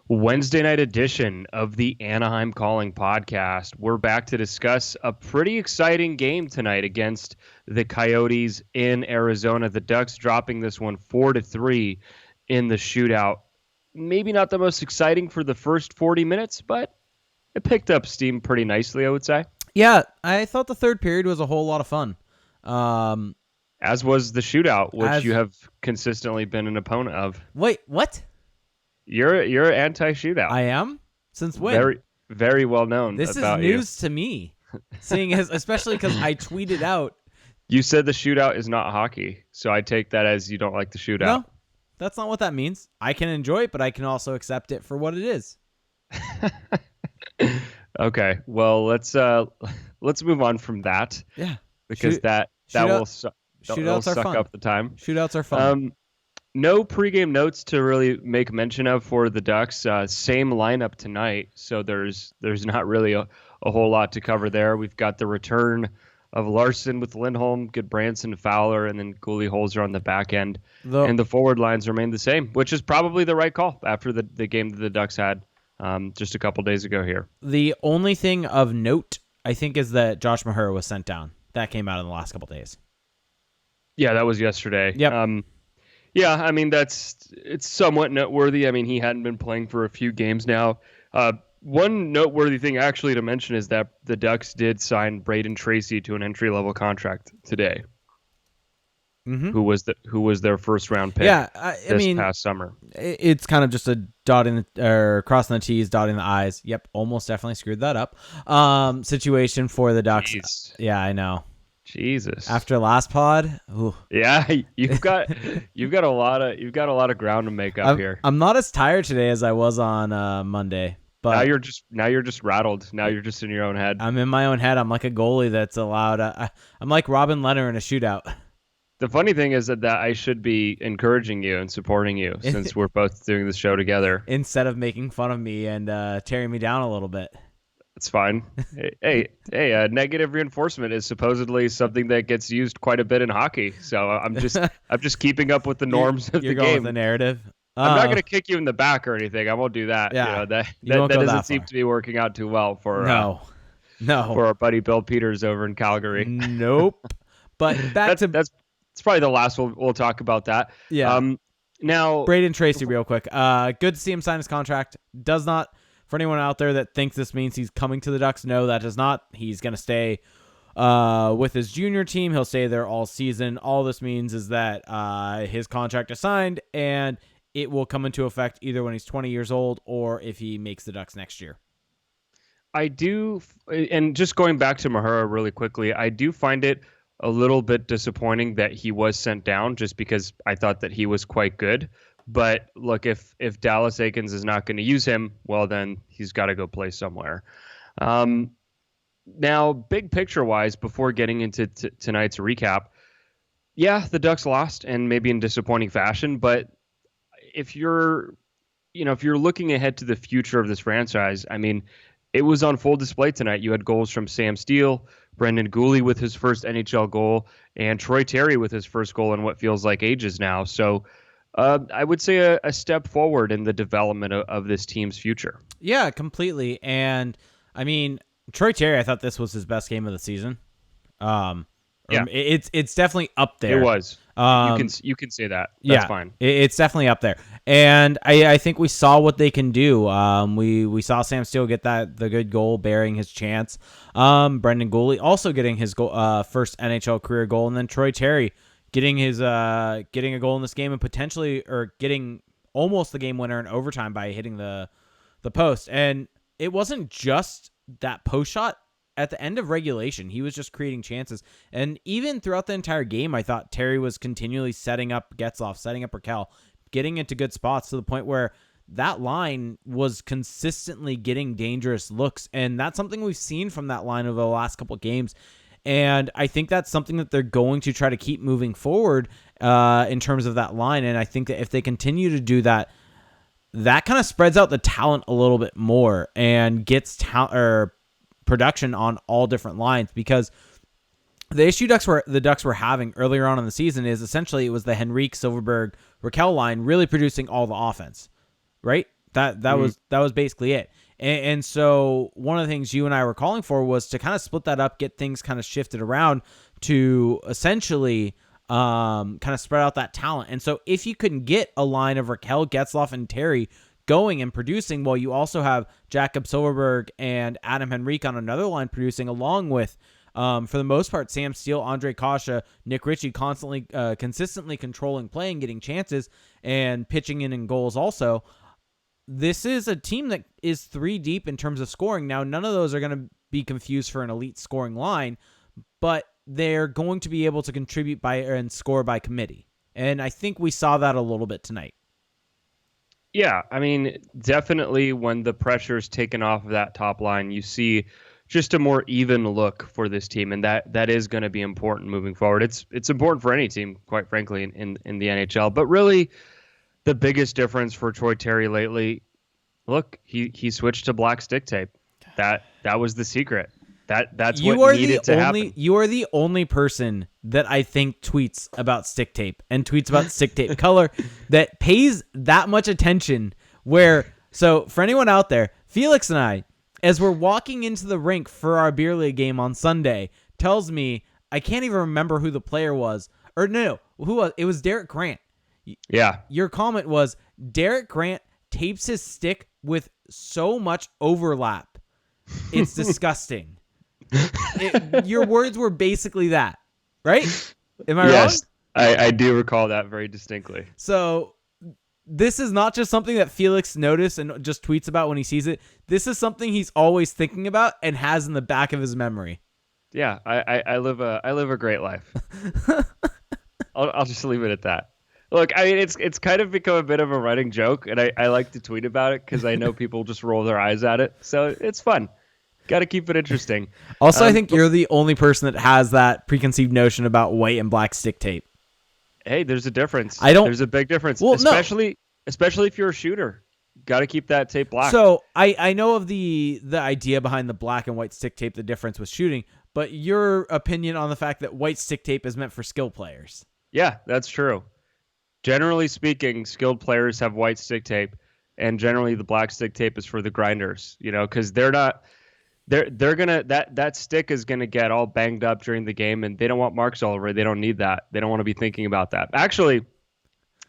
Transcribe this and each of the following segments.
Wednesday night edition of the Anaheim Calling podcast. We're back to discuss a pretty exciting game tonight against the Coyotes in Arizona. The Ducks dropping this one 4-3 in the shootout. Maybe not the most exciting for the first 40 minutes, but it picked up steam pretty nicely, I would say. Yeah, I thought the third period was a whole lot of fun. As was the shootout, which you have consistently been an opponent of. Wait, what? You're anti-shootout. I am? Since when? Very, very well known. This about is news to me. Seeing as, especially because I tweeted out. You said the shootout is not hockey, so I take that as you don't like the shootout. No, that's not what that means. I can enjoy it, but I can also accept it for what it is. Okay, well let's move on from that. Yeah, because that will suck up the time. Shootouts are fun. No pregame notes to really make mention of for the Ducks. Same lineup tonight, so there's not really a whole lot to cover there. We've got the return of Larson with Lindholm, Goodbranson, Fowler, and then Guhle Holzer on the back end. And the forward lines remain the same, which is probably the right call after the game that the Ducks had just a couple days ago here. The only thing of note, I think, is that Josh Mahura was sent down. That came out in the last couple days. Yeah, that was yesterday. Yep. Yeah, I mean, it's somewhat noteworthy. I mean, he hadn't been playing for a few games now. One noteworthy thing actually to mention is that the Ducks did sign Braden Tracy to an entry-level contract today. Mm-hmm. Who was their first round pick? Yeah, past summer. It's kind of just a crossing the T's, dotting the I's. Yep, almost definitely screwed that up. Situation for the Ducks. Jeez. Yeah, I know. Jesus. After last pod, ooh. Yeah, you've got a lot of ground to make up here. I'm not as tired today as I was on Monday, but now you're just rattled. Now you're just in your own head. I'm in my own head. I'm like a goalie that's allowed. I'm like Robin Lehner in a shootout. The funny thing is that I should be encouraging you and supporting you since we're both doing this show together. Instead of making fun of me and tearing me down a little bit. It's fine. Hey, negative reinforcement is supposedly something that gets used quite a bit in hockey. So I'm just keeping up with the norms of the game. You're going with the narrative. I'm not going to kick you in the back or anything. I won't do that. Yeah, that doesn't seem to be working out too well for for our buddy Bill Peters over in Calgary. Nope. But that's probably the last we'll talk about that. Yeah. Now Braden Tracy, real quick. Good to see him sign his contract. Does not. For anyone out there that thinks this means he's coming to the Ducks, no, that does not. He's going to stay with his junior team. He'll stay there all season. All this means is that his contract is signed, and it will come into effect either when he's 20 years old or if he makes the Ducks next year. I do, and just going back to Mahura really quickly, I do find it a little bit disappointing that he was sent down just because I thought that he was quite good. But look, if Dallas Eakins is not going to use him, well, then he's got to go play somewhere. Now, big picture-wise, before getting into tonight's recap, yeah, the Ducks lost, and maybe in disappointing fashion. But if you're looking ahead to the future of this franchise, I mean, it was on full display tonight. You had goals from Sam Steele, Brendan Guhle with his first NHL goal, and Troy Terry with his first goal in what feels like ages now. So. I would say a step forward in the development of this team's future. Yeah, completely. And I mean, Troy Terry, I thought this was his best game of the season. Yeah, it's definitely up there. It was. You can say that. That's fine. It's definitely up there. And I think we saw what they can do. We saw Sam Steele get the good goal, bearing his chance. Brendan Guhle also getting his first NHL career goal, and then Troy Terry getting a goal in this game and potentially getting almost the game winner in overtime by hitting the post. And it wasn't just that post shot. At the end of regulation, he was just creating chances. And even throughout the entire game, I thought Terry was continually setting up Getzlaf, setting up Raquel, getting into good spots to the point where that line was consistently getting dangerous looks. And that's something we've seen from that line over the last couple of games. And I think that's something that they're going to try to keep moving forward in terms of that line. And I think that if they continue to do that, that kind of spreads out the talent a little bit more and gets production on all different lines. Because the issue the Ducks were having earlier on in the season is essentially it was the Henrique, Silverberg, Raquel line really producing all the offense, right? That was basically it. And so one of the things you and I were calling for was to kind of split that up, get things kind of shifted around to essentially kind of spread out that talent. And so if you can get a line of Raquel, Getzlaf, and Terry going and producing, while you also have Jakob Silverberg and Adam Henrique on another line producing, along with, for the most part, Sam Steele, Ondrej Kase, Nick Ritchie consistently controlling play and getting chances and pitching in goals also. This is a team that is 3 deep in terms of scoring. Now, none of those are going to be confused for an elite scoring line, but they're going to be able to contribute and score by committee. And I think we saw that a little bit tonight. Yeah, I mean, definitely when the pressure's taken off of that top line, you see just a more even look for this team, and that is going to be important moving forward. It's important for any team, quite frankly, in the NHL. But really, the biggest difference for Troy Terry lately, look, he switched to black stick tape. That was the secret. That's what needed to happen. You are the only person that I think tweets about stick tape and tweets about stick tape color that pays that much attention. So for anyone out there, Felix and I, as we're walking into the rink for our beer league game on Sunday, tells me, I can't even remember who the player was. Or no, who was? It was Derek Grant. Yeah. Your comment was, Derek Grant tapes his stick with so much overlap. It's disgusting. Your words were basically that, right? Am I wrong? Yes, I do recall that very distinctly. So this is not just something that Felix noticed and just tweets about when he sees it. This is something he's always thinking about and has in the back of his memory. Yeah, I live a great life. I'll just leave it at that. Look, I mean, it's kind of become a bit of a running joke, and I like to tweet about it because I know people just roll their eyes at it. So it's fun. Got to keep it interesting. Also, I think you're the only person that has that preconceived notion about white and black stick tape. Hey, there's a difference. There's a big difference, well, especially if you're a shooter. Got to keep that tape black. So I know of the idea behind the black and white stick tape, the difference with shooting, but your opinion on the fact that white stick tape is meant for skill players. Yeah, that's true. Generally speaking, skilled players have white stick tape, and generally the black stick tape is for the grinders, because they're not. They're gonna that stick is gonna get all banged up during the game, and they don't want marks all over it. They don't need that. They don't want to be thinking about that. Actually,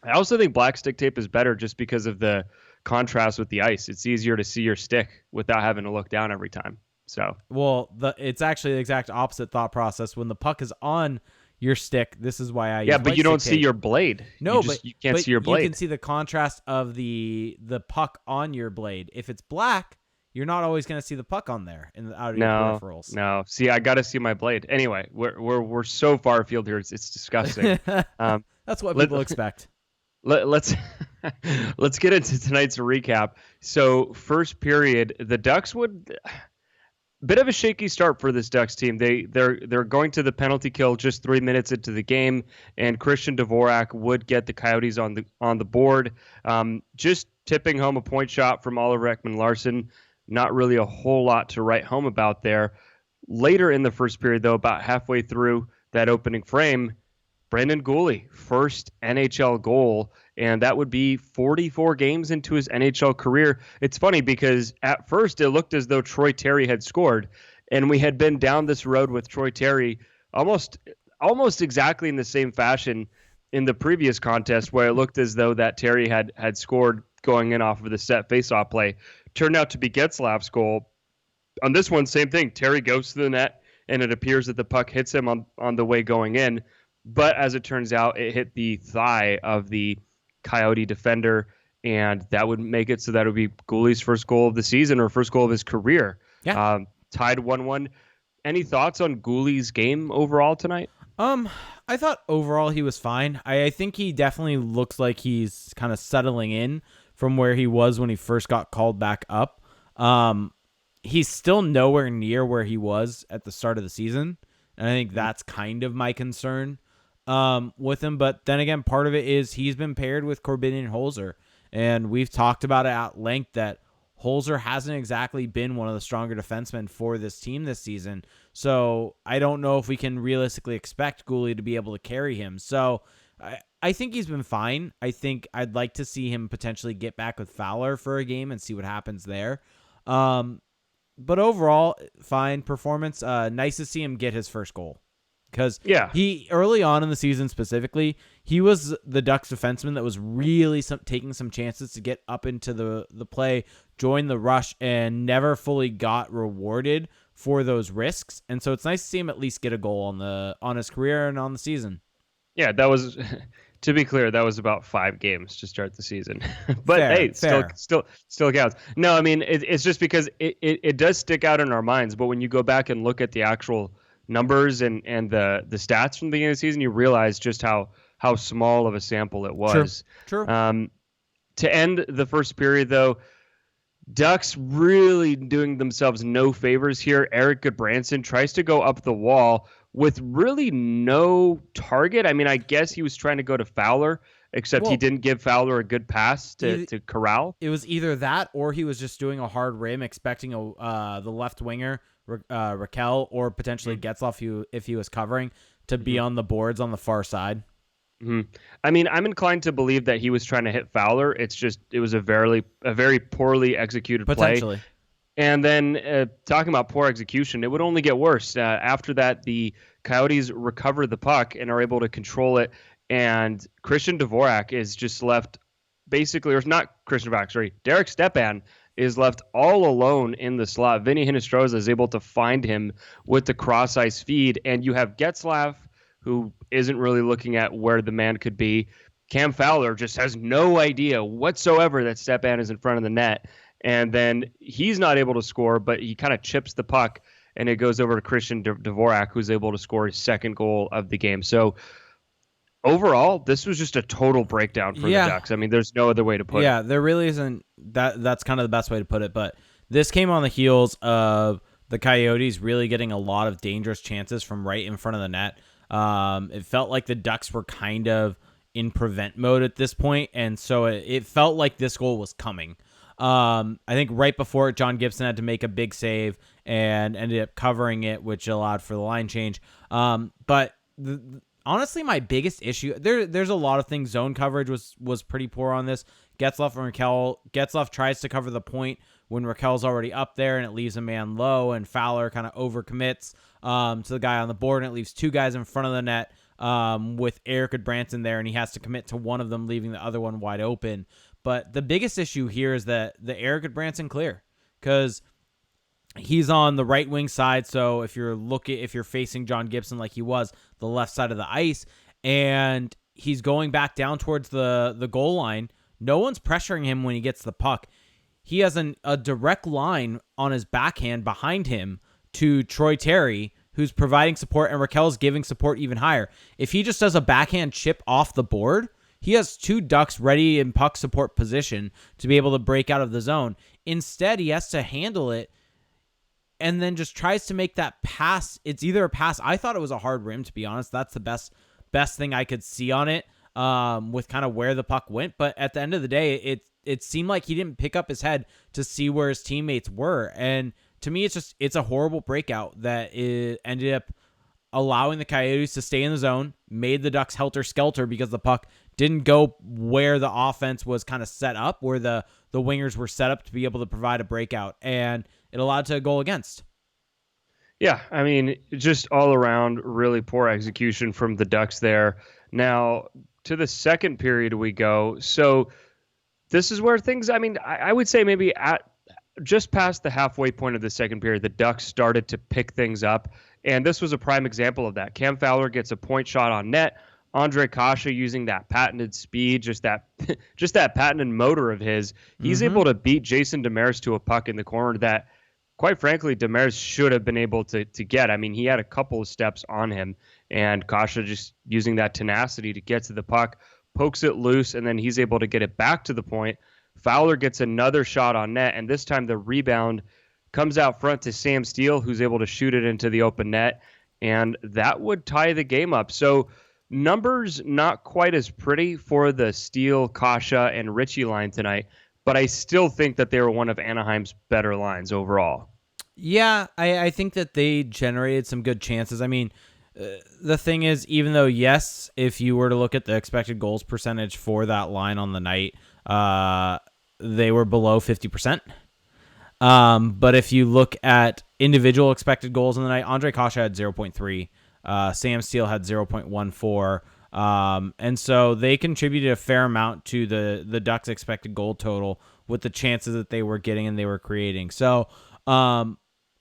I also think black stick tape is better just because of the contrast with the ice. It's easier to see your stick without having to look down every time. So it's actually the exact opposite thought process. When the puck is on your stick, this is why I use but you don't see your blade. No, you can't see your blade. You can see the contrast of the puck on your blade. If it's black, you're not always going to see the puck on there out of your peripherals. No. See, I got to see my blade. Anyway, we're so far afield here. It's disgusting. That's what people expect. Let's get into tonight's recap. So first period, the Ducks bit of a shaky start for this Ducks team. They're going to the penalty kill just 3 minutes into the game, and Christian Dvorak would get the Coyotes on the board. Just tipping home a point shot from Oliver Ekman-Larsson. Not really a whole lot to write home about there. Later in the first period, though, about halfway through that opening frame, Brendan Guhle, first NHL goal, and that would be 44 games into his NHL career. It's funny because at first it looked as though Troy Terry had scored, and we had been down this road with Troy Terry almost exactly in the same fashion in the previous contest, where it looked as though that Terry had scored going in off of the set faceoff play. Turned out to be Getzlaf's goal. On this one, same thing. Terry goes to the net, and it appears that the puck hits him on the way going in. But as it turns out, it hit the thigh of the Coyote defender, and that would make it so that it would be Guhle's first goal of the season or first goal of his career. Yeah. Tied 1-1. Any thoughts on Guhle's game overall tonight? I thought overall he was fine. I think he definitely looks like he's kind of settling in from where he was when he first got called back up. He's still nowhere near where he was at the start of the season. And I think that's kind of my concern with him. But then again, part of it is he's been paired with Corbinian and Holzer. And we've talked about it at length that Holzer hasn't exactly been one of the stronger defensemen for this team this season. So I don't know if we can realistically expect Guhle to be able to carry him. So I think he's been fine. I think I'd like to see him potentially get back with Fowler for a game and see what happens there. But overall, fine performance. Nice to see him get his first goal. Because Yeah. he, early on in the season specifically, he was the Ducks defenseman that was really taking some chances to get up into the play, join the rush, and never fully got rewarded for those risks. And so it's nice to see him at least get a goal on his career and on the season. Yeah, that was, to be clear, that was about 5 games to start the season. But Fair, fair. still counts. No, I mean, it's just because it does stick out in our minds. But when you go back and look at the actual numbers and the stats from the beginning of the season, you realize just how small of a sample it was. True. To end the first period, though, Ducks really doing themselves no favors here. Erik Goodbranson tries to go up the wall with really no target. I mean, I guess he was trying to go to Fowler, except he didn't give Fowler a good pass to corral. It was either that or he was just doing a hard rim, expecting the left winger, Raquel, or potentially Getzlaf, if he was covering, to be on the boards on the far side. Mm-hmm. I mean, I'm inclined to believe that he was trying to hit Fowler. It's just it was a very poorly executed Potentially. play. And then talking about poor execution, it would only get worse. After that, the Coyotes recover the puck and are able to control it. And Christian Dvorak is just left basically, or not Christian Dvorak, sorry, Derek Stepan is left all alone in the slot. Vinny Hinostroza is able to find him with the cross-ice feed. And you have Getzlaf, who isn't really looking at where the man could be. Cam Fowler just has no idea whatsoever that Stepan is in front of the net. And then he's not able to score, but he kind of chips the puck, and it goes over to Christian Dvorak, who's able to score his second goal of the game. So overall, this was just a total breakdown for the Ducks. I mean, there's no other way to put it. Yeah, there really isn't. That's kind of the best way to put it. But this came on the heels of the Coyotes really getting a lot of dangerous chances from right in front of the net. It felt like the Ducks were kind of in prevent mode at this point, and so it felt like this goal was coming. I think right before it, John Gibson had to make a big save and ended up covering it, which allowed for the line change. But honestly, my biggest issue there's a lot of things. Zone coverage was pretty poor on this. Getzlaf and Raquel. Getzlaf tries to cover the point when Raquel's already up there, and it leaves a man low, and Fowler kind of overcommits to the guy on the board, and it leaves 2 guys in front of the net with Erik Goodbranson there, and he has to commit to one of them, leaving the other one wide open. But the biggest issue here is that the Erik Goodbranson clear, because he's on the right wing side. So if you're facing John Gibson like he was, the left side of the ice, and he's going back down towards the goal line, no one's pressuring him when he gets the puck. He has a direct line on his backhand behind him to Troy Terry, who's providing support, and Raquel's giving support even higher. If he just does a backhand chip off the board, he has 2 Ducks ready in puck support position to be able to break out of the zone. Instead, he has to handle it and then just tries to make that pass. It's either a pass. I thought it was a hard rim, to be honest. That's the best thing I could see on it with kind of where the puck went. But at the end of the day, it seemed like he didn't pick up his head to see where his teammates were. And to me, it's a horrible breakout that it ended up allowing the Coyotes to stay in the zone, made the Ducks helter-skelter because the puck didn't go where the offense was kind of set up, where the wingers were set up to be able to provide a breakout, and it allowed to a goal against. Yeah, I mean, just all around really poor execution from the Ducks there. Now, to the second period we go. So this is where things, I mean, I would say maybe at just past the halfway point of the second period, the Ducks started to pick things up. And this was a prime example of that. Cam Fowler gets a point shot on net. Ondrej Kase using that patented speed, just that patented motor of his. He's able to beat Jason Demers to a puck in the corner that, quite frankly, Demers should have been able to get. I mean, he had a couple of steps on him, and Kase just using that tenacity to get to the puck, pokes it loose, and then he's able to get it back to the point. Fowler gets another shot on net, and this time the rebound comes out front to Sam Steele, who's able to shoot it into the open net, and that would tie the game up. So numbers not quite as pretty for the Steele, Kasha, and Ritchie line tonight, but I still think that they were one of Anaheim's better lines overall. Yeah, I think that they generated some good chances. I mean, The thing is, even though, yes, if you were to look at the expected goals percentage for that line on the night, they were below 50%. But if you look at individual expected goals in the night, Ondrej Kase had 0.3. Sam Steele had 0.14. And so they contributed a fair amount to the Ducks' expected goal total with the chances that they were getting and they were creating. So for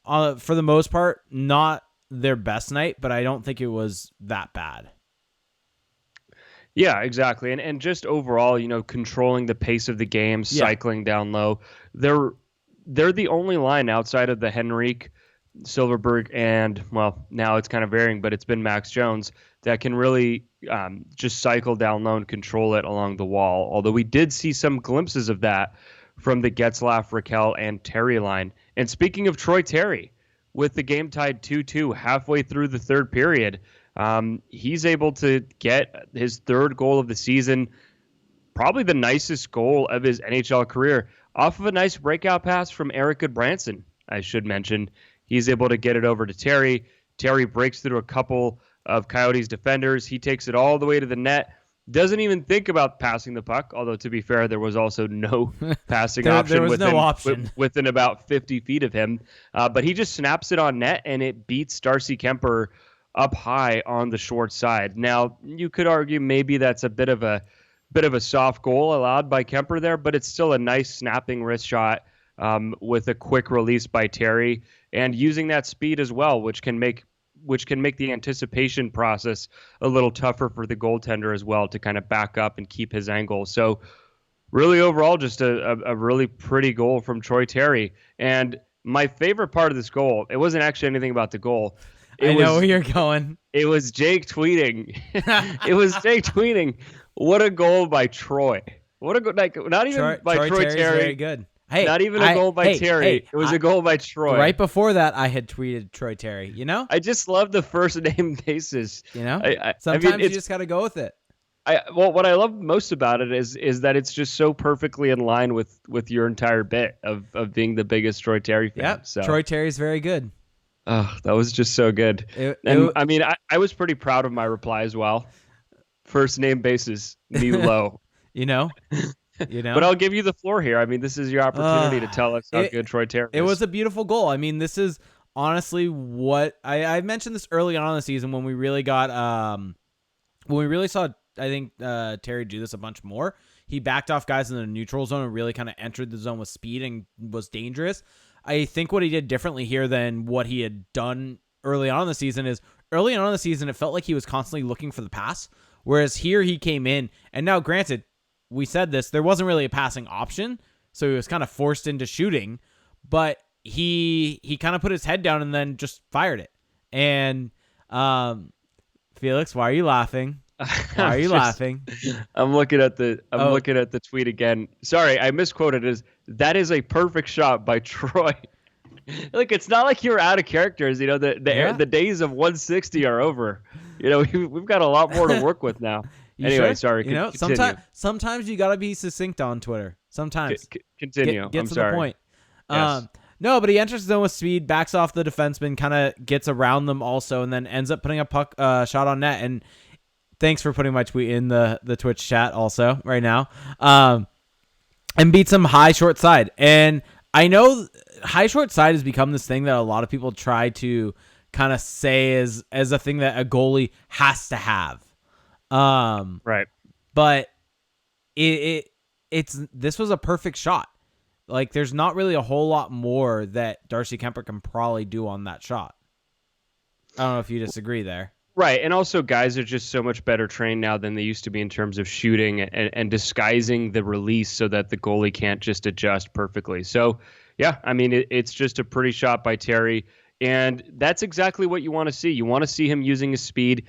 the most part, not their best night, but I don't think it was that bad. Yeah, exactly. And just overall, controlling the pace of the game, cycling down low. They're the only line outside of the Henrique, Silverberg, and, well, now it's kind of varying, but it's been Max Jones that can really just cycle down low and control it along the wall. Although we did see some glimpses of that from the Getzlaf, Raquel, and Terry line. And speaking of Troy Terry, with the game tied 2-2 halfway through the third period, he's able to get his third goal of the season, probably the nicest goal of his NHL career, off of a nice breakout pass from Eric Goodbranson, I should mention. He's able to get it over to Terry. Terry breaks through a couple of Coyotes defenders. He takes it all the way to the net. Doesn't even think about passing the puck, although, to be fair, there was also no passing option. There was no option within about 50 feet of him. But he just snaps it on net, and it beats Darcy Kuemper up high on the short side. Now, you could argue maybe that's a bit of a soft goal allowed by Kuemper there, but it's still a nice snapping wrist shot with a quick release by Terry, and using that speed as well, which can make the anticipation process a little tougher for the goaltender as well to kind of back up and keep his angle. So really overall, just a really pretty goal from Troy Terry. And my favorite part of this goal, it wasn't actually anything about the goal. I know where you're going. It was Jake tweeting. It was Jake tweeting, "What a goal by Troy. What a goal." Not even by Troy Terry. Very good. Hey, not even a goal by Terry. It was a goal by Troy. Right before that, I had tweeted Troy Terry. I just love the first name basis. Sometimes you just got to go with it. What I love most about it is that it's just so perfectly in line with your entire bit of being the biggest Troy Terry fan. Yeah, so Troy Terry's very good. Oh, that was just so good. I was pretty proud of my reply as well. First name basis, me low. But I'll give you the floor here. This is your opportunity to tell us how good Troy Terry is. It was a beautiful goal. This is honestly what I mentioned this early on in the season when we really got when we really saw, I think, Terry do this a bunch more. He backed off guys in the neutral zone and really kind of entered the zone with speed and was dangerous. I think what he did differently here than what he had done early on in the season is early on in the season, it felt like he was constantly looking for the pass. Whereas here he came in, and now granted, we said this, there wasn't really a passing option, so he was kind of forced into shooting, but he kind of put his head down and then just fired it. And Felix, why are you laughing? Why are you laughing? I'm looking at the tweet again. Sorry, I misquoted it. That is a perfect shot by Troy. Look, it's not like you're out of characters. The days of 160 are over. We've got a lot more to work with now. Anyway, sorry. Sometimes you got to be succinct on Twitter. Sometimes. Continue. Get I'm to sorry. the point. Yes. No, but he enters the zone with speed, backs off the defenseman, kind of gets around them also, and then ends up putting a puck shot on net. And thanks for putting my tweet in the Twitch chat also right now. And beats him high short side. And I know high short side has become this thing that a lot of people try to kind of say as a thing that a goalie has to have. Right. But this was a perfect shot. Like, there's not really a whole lot more that Darcy Kuemper can probably do on that shot. I don't know if you disagree there. Right, and also guys are just so much better trained now than they used to be in terms of shooting and disguising the release so that the goalie can't just adjust perfectly. So, yeah, it's just a pretty shot by Terry, and that's exactly what you want to see. You want to see him using his speed.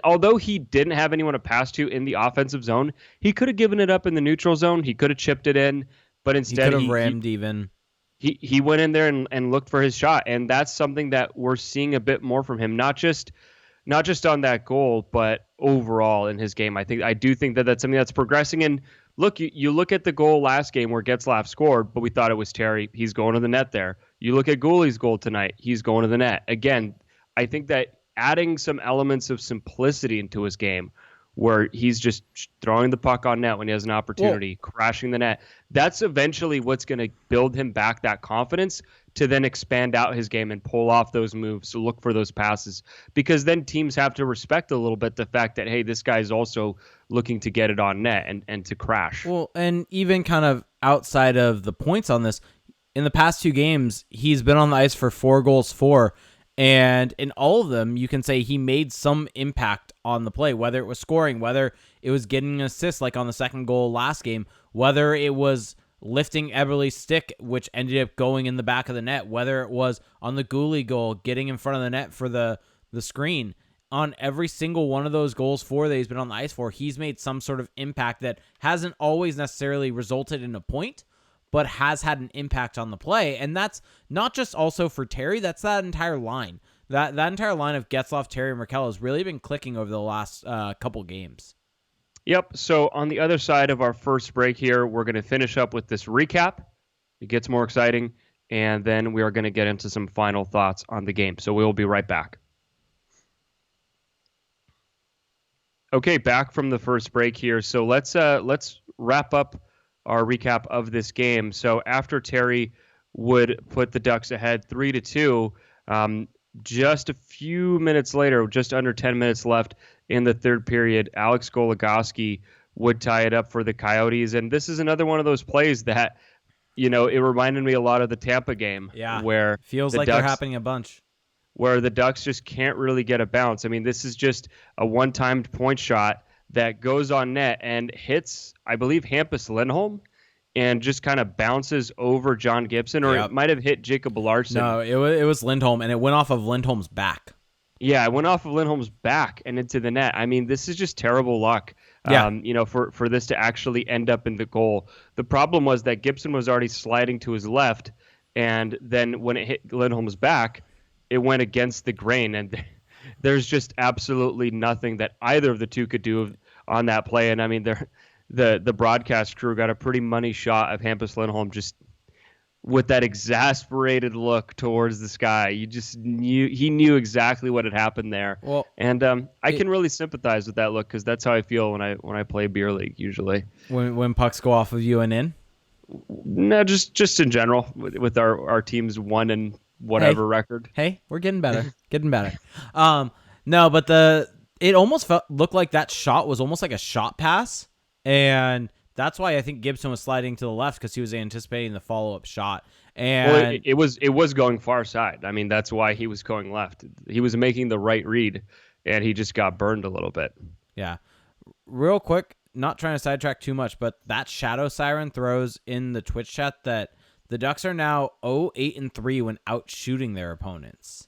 Although he didn't have anyone to pass to in the offensive zone, he could have given it up in the neutral zone. He could have chipped it in, but instead he could have rammed even. He went in there and looked for his shot, and that's something that we're seeing a bit more from him, not just on that goal, but overall in his game. I do think that that's something that's progressing. And look, you look at the goal last game where Getzlaf scored, but we thought it was Terry. He's going to the net there. You look at Guhle's goal tonight. He's going to the net. Again, I think that adding some elements of simplicity into his game where he's just throwing the puck on net when he has an opportunity, crashing the net. That's eventually what's going to build him back that confidence to then expand out his game and pull off those moves, to look for those passes, because then teams have to respect a little bit the fact that, hey, this guy's also looking to get it on net and to crash. Well, and even kind of outside of the points on this, in the past 2 games, he's been on the ice for 4 goals for, and in all of them, you can say he made some impact on the play, whether it was scoring, whether it was getting an assist like on the second goal last game, whether it was lifting Eberle's stick, which ended up going in the back of the net, whether it was on the Guhle goal, getting in front of the net for the screen. On every single one of those goals for that he's been on the ice for, he's made some sort of impact that hasn't always necessarily resulted in a point, but has had an impact on the play. And that's not just also for Terry, that's that entire line. That entire line of Getzlaf, Terry, and Rakell has really been clicking over the last couple games. Yep. So on the other side of our first break here, we're going to finish up with this recap. It gets more exciting, and then we are going to get into some final thoughts on the game. So we will be right back. Okay, back from the first break here. So let's wrap up our recap of this game. So after Terry would put the Ducks ahead 3-2, just a few minutes later, just under 10 minutes left in the third period, Alex Goligoski would tie it up for the Coyotes. And this is another one of those plays that, it reminded me a lot of the Tampa game. Yeah, where feels like they're happening a bunch. Where the Ducks just can't really get a bounce. I mean, this is just a one-timed point shot that goes on net and hits, I believe, Hampus Lindholm, and just kind of bounces over John Gibson, or It might have hit Jacob Larson. No, it was Lindholm, and it went off of Lindholm's back. Yeah, it went off of Lindholm's back and into the net. I mean, this is just terrible luck, for this to actually end up in the goal. The problem was that Gibson was already sliding to his left, and then when it hit Lindholm's back, it went against the grain, and there's just absolutely nothing that either of the two could do on that play. And I mean, the broadcast crew got a pretty money shot of Hampus Lindholm just with that exasperated look towards the sky. You just he knew exactly what had happened there. Well, and I can really sympathize with that look, because that's how I feel when I play beer league usually. When pucks go off of you and in? No, just in general with our team's 1 and whatever record. Hey, we're getting better. No, but it almost looked like that shot was almost like a shot pass, and that's why I think Gibson was sliding to the left, because he was anticipating the follow-up shot. And it was going far side. I mean, that's why he was going left. He was making the right read, and he just got burned a little bit. Yeah. Real quick, not trying to sidetrack too much, but that shadow siren throws in the Twitch chat that the Ducks are now 0-8-3 when out shooting their opponents.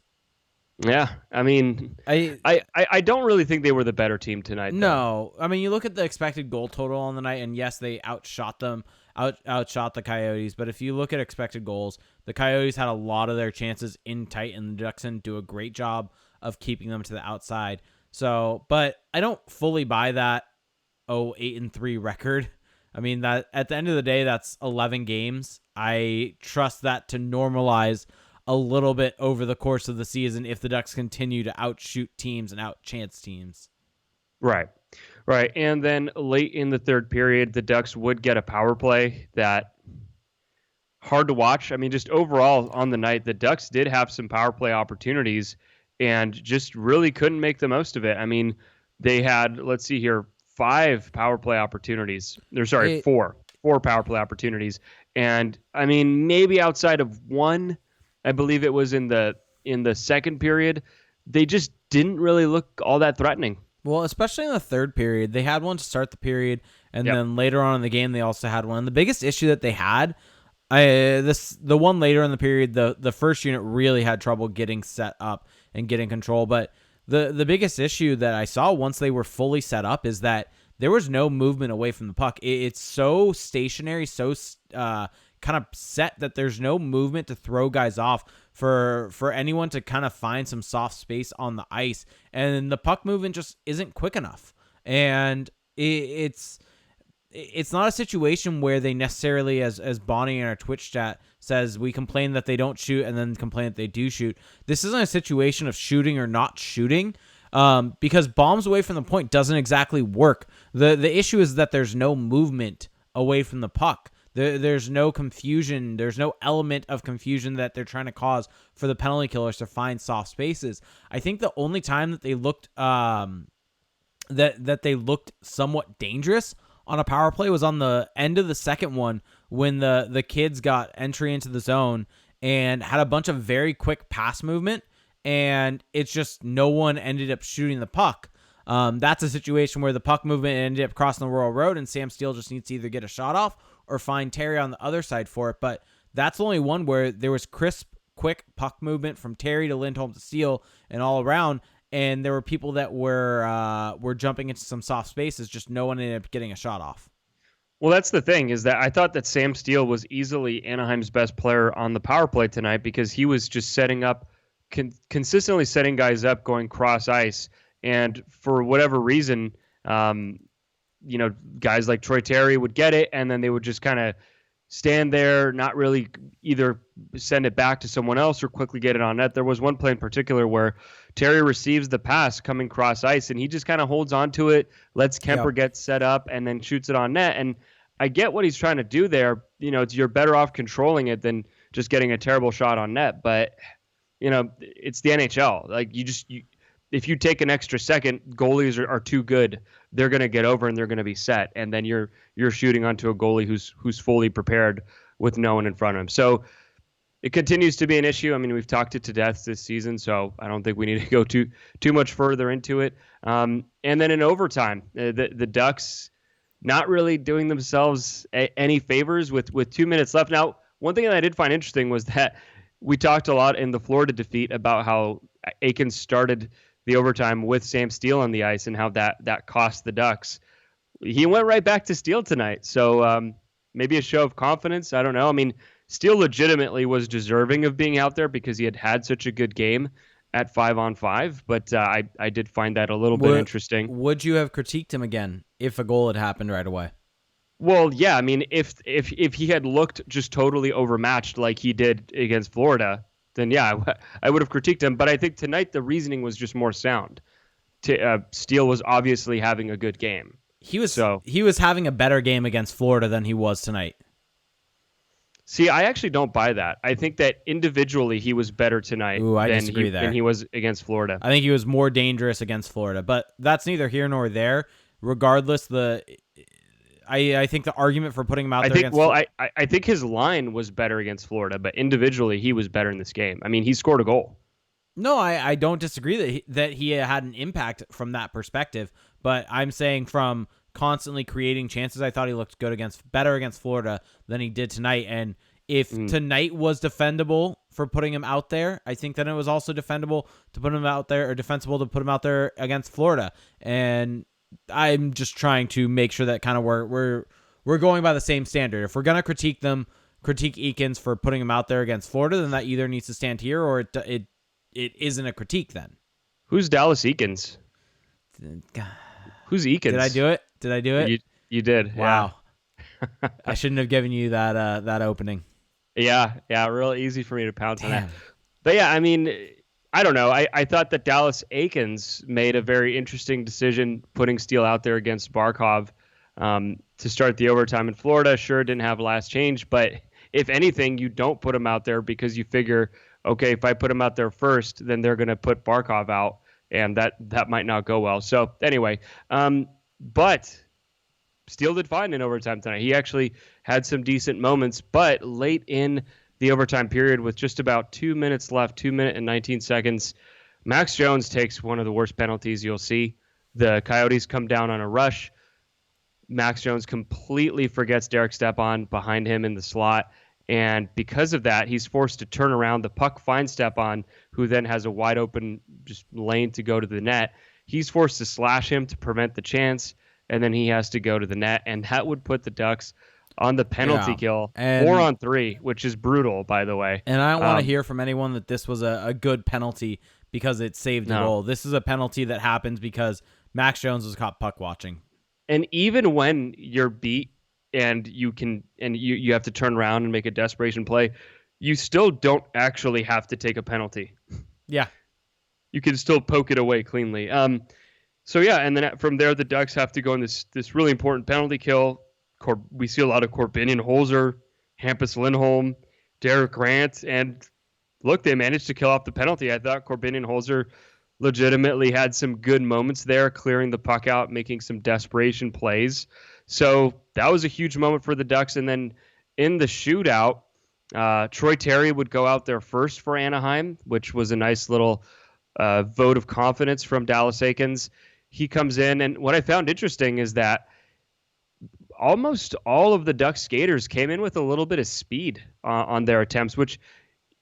Yeah, I mean, I don't really think they were the better team tonight. No, I mean, you look at the expected goal total on the night, and yes, they outshot the Coyotes. But if you look at expected goals, the Coyotes had a lot of their chances in tight, and the Ducks didn't do a great job of keeping them to the outside. So, but I don't fully buy that 0-8-3 record. I mean, that at the end of the day, that's 11 games. I trust that to normalize a little bit over the course of the season if the Ducks continue to outshoot teams and outchance teams. Right. And then late in the third period, the Ducks would get a power play that hard to watch. I mean, just overall on the night, the Ducks did have some power play opportunities and just really couldn't make the most of it. I mean, they had, let's see here, 5 power play opportunities. Four power play opportunities. And I mean, maybe outside of one, I believe it was in the second period, they just didn't really look all that threatening. Well, especially in the third period, they had one to start the period, and then later on in the game, they also had one. And the biggest issue that they had, the one later in the period, the first unit really had trouble getting set up and getting control. But the biggest issue that I saw once they were fully set up is that there was no movement away from the puck. It's so stationary, so kind of set that there's no movement to throw guys off for anyone to kind of find some soft space on the ice. And the puck movement just isn't quick enough. And it's it's not a situation where they necessarily, as Bonnie in our Twitch chat says, we complain that they don't shoot and then complain that they do shoot. This isn't a situation of shooting or not shooting, because bombs away from the point doesn't exactly work. The issue is that there's no movement away from the puck. There's no confusion. There's no element of confusion that they're trying to cause for the penalty killers to find soft spaces. I think the only time that they looked that they looked somewhat dangerous on a power play was on the end of the second one, when the kids got entry into the zone and had a bunch of very quick pass movement, and it's just no one ended up shooting the puck. That's a situation where the puck movement ended up crossing the Royal Road, and Sam Steele just needs to either get a shot off or find Terry on the other side for it. But that's the only one where there was crisp, quick puck movement from Terry to Lindholm to Steele and all around, and there were people that were jumping into some soft spaces, just no one ended up getting a shot off. Well, that's the thing, is that I thought that Sam Steele was easily Anaheim's best player on the power play tonight, because he was just setting up, consistently setting guys up, going cross ice. And for whatever reason, guys like Troy Terry would get it, and then they would just kind of stand there, not really either send it back to someone else or quickly get it on net. There was one play in particular where Terry receives the pass coming cross ice, and he just kind of holds on to it, lets Kemper get set up, and then shoots it on net. And I get what he's trying to do there. You're better off controlling it than just getting a terrible shot on net. But, it's the NHL. Like, if you take an extra second, goalies are too good. They're going to get over and they're going to be set. And then you're shooting onto a goalie who's fully prepared with no one in front of him. So it continues to be an issue. I mean, we've talked it to death this season, so I don't think we need to go too much further into it. And then in overtime, the Ducks not really doing themselves any favors with 2 minutes left. Now, one thing that I did find interesting was that we talked a lot in the Florida defeat about how Aikens started the overtime with Sam Steele on the ice and how that cost the Ducks. He went right back to Steele tonight. So maybe a show of confidence. I don't know. I mean, Steele legitimately was deserving of being out there because he had such a good game at 5-on-5. But I did find that a little bit interesting. Would you have critiqued him again if a goal had happened right away? Well, yeah. I mean, if he had looked just totally overmatched like he did against Florida, then yeah, I would have critiqued him. But I think tonight the reasoning was just more sound. Steele was obviously having a good game. He was having a better game against Florida than he was tonight. See, I actually don't buy that. I think that individually he was better tonight than he was against Florida. I think he was more dangerous against Florida, but that's neither here nor there. Regardless, I think the argument for putting him out I think his line was better against Florida, but individually he was better in this game. I mean, he scored a goal. No, I don't disagree that he had an impact from that perspective, but I'm saying from constantly creating chances, I thought he looked better against Florida than he did tonight. And if tonight was defendable for putting him out there, I think then it was also defendable to put him out there, or defensible to put him out there against Florida. And I'm just trying to make sure that kind of we're going by the same standard. If we're gonna critique Eakins for putting him out there against Florida, then that either needs to stand here or it isn't a critique then. Who's Dallas Eakins? Who's Eakins? Did I do it? You did. Wow. Yeah. I shouldn't have given you that opening. Yeah, real easy for me to pounce on that. But yeah, I mean, I don't know. I thought that Dallas Eakins made a very interesting decision putting Steele out there against Barkov to start the overtime in Florida. Sure, didn't have last change, but if anything, you don't put him out there because you figure, okay, if I put him out there first, then they're going to put Barkov out, and that might not go well. So anyway, but Steele did fine in overtime tonight. He actually had some decent moments, but late in the overtime period with just about 2 minutes left, 2 minutes and 19 seconds, Max Jones takes one of the worst penalties you'll see. The Coyotes come down on a rush. Max Jones completely forgets Derek Stepan behind him in the slot, and because of that, he's forced to turn around. The puck finds Stepan, who then has a wide open just lane to go to the net. He's forced to slash him to prevent the chance, and then he has to go to the net, and that would put the Ducks on the penalty kill, 4-on-3, which is brutal, by the way. And I don't want to hear from anyone that this was a good penalty because it saved the goal. This is a penalty that happens because Max Jones was caught puck watching. And even when you're beat and you have to turn around and make a desperation play, you still don't actually have to take a penalty. Yeah. You can still poke it away cleanly. So yeah, and then from there the Ducks have to go in this really important penalty kill. We see a lot of Corbinian, Holzer, Hampus Lindholm, Derek Grant, and look, they managed to kill off the penalty. I thought Corbinian, Holzer legitimately had some good moments there, clearing the puck out, making some desperation plays. So that was a huge moment for the Ducks. And then in the shootout, Troy Terry would go out there first for Anaheim, which was a nice little vote of confidence from Dallas Eakins. He comes in, and what I found interesting is that almost all of the Ducks skaters came in with a little bit of speed on their attempts, which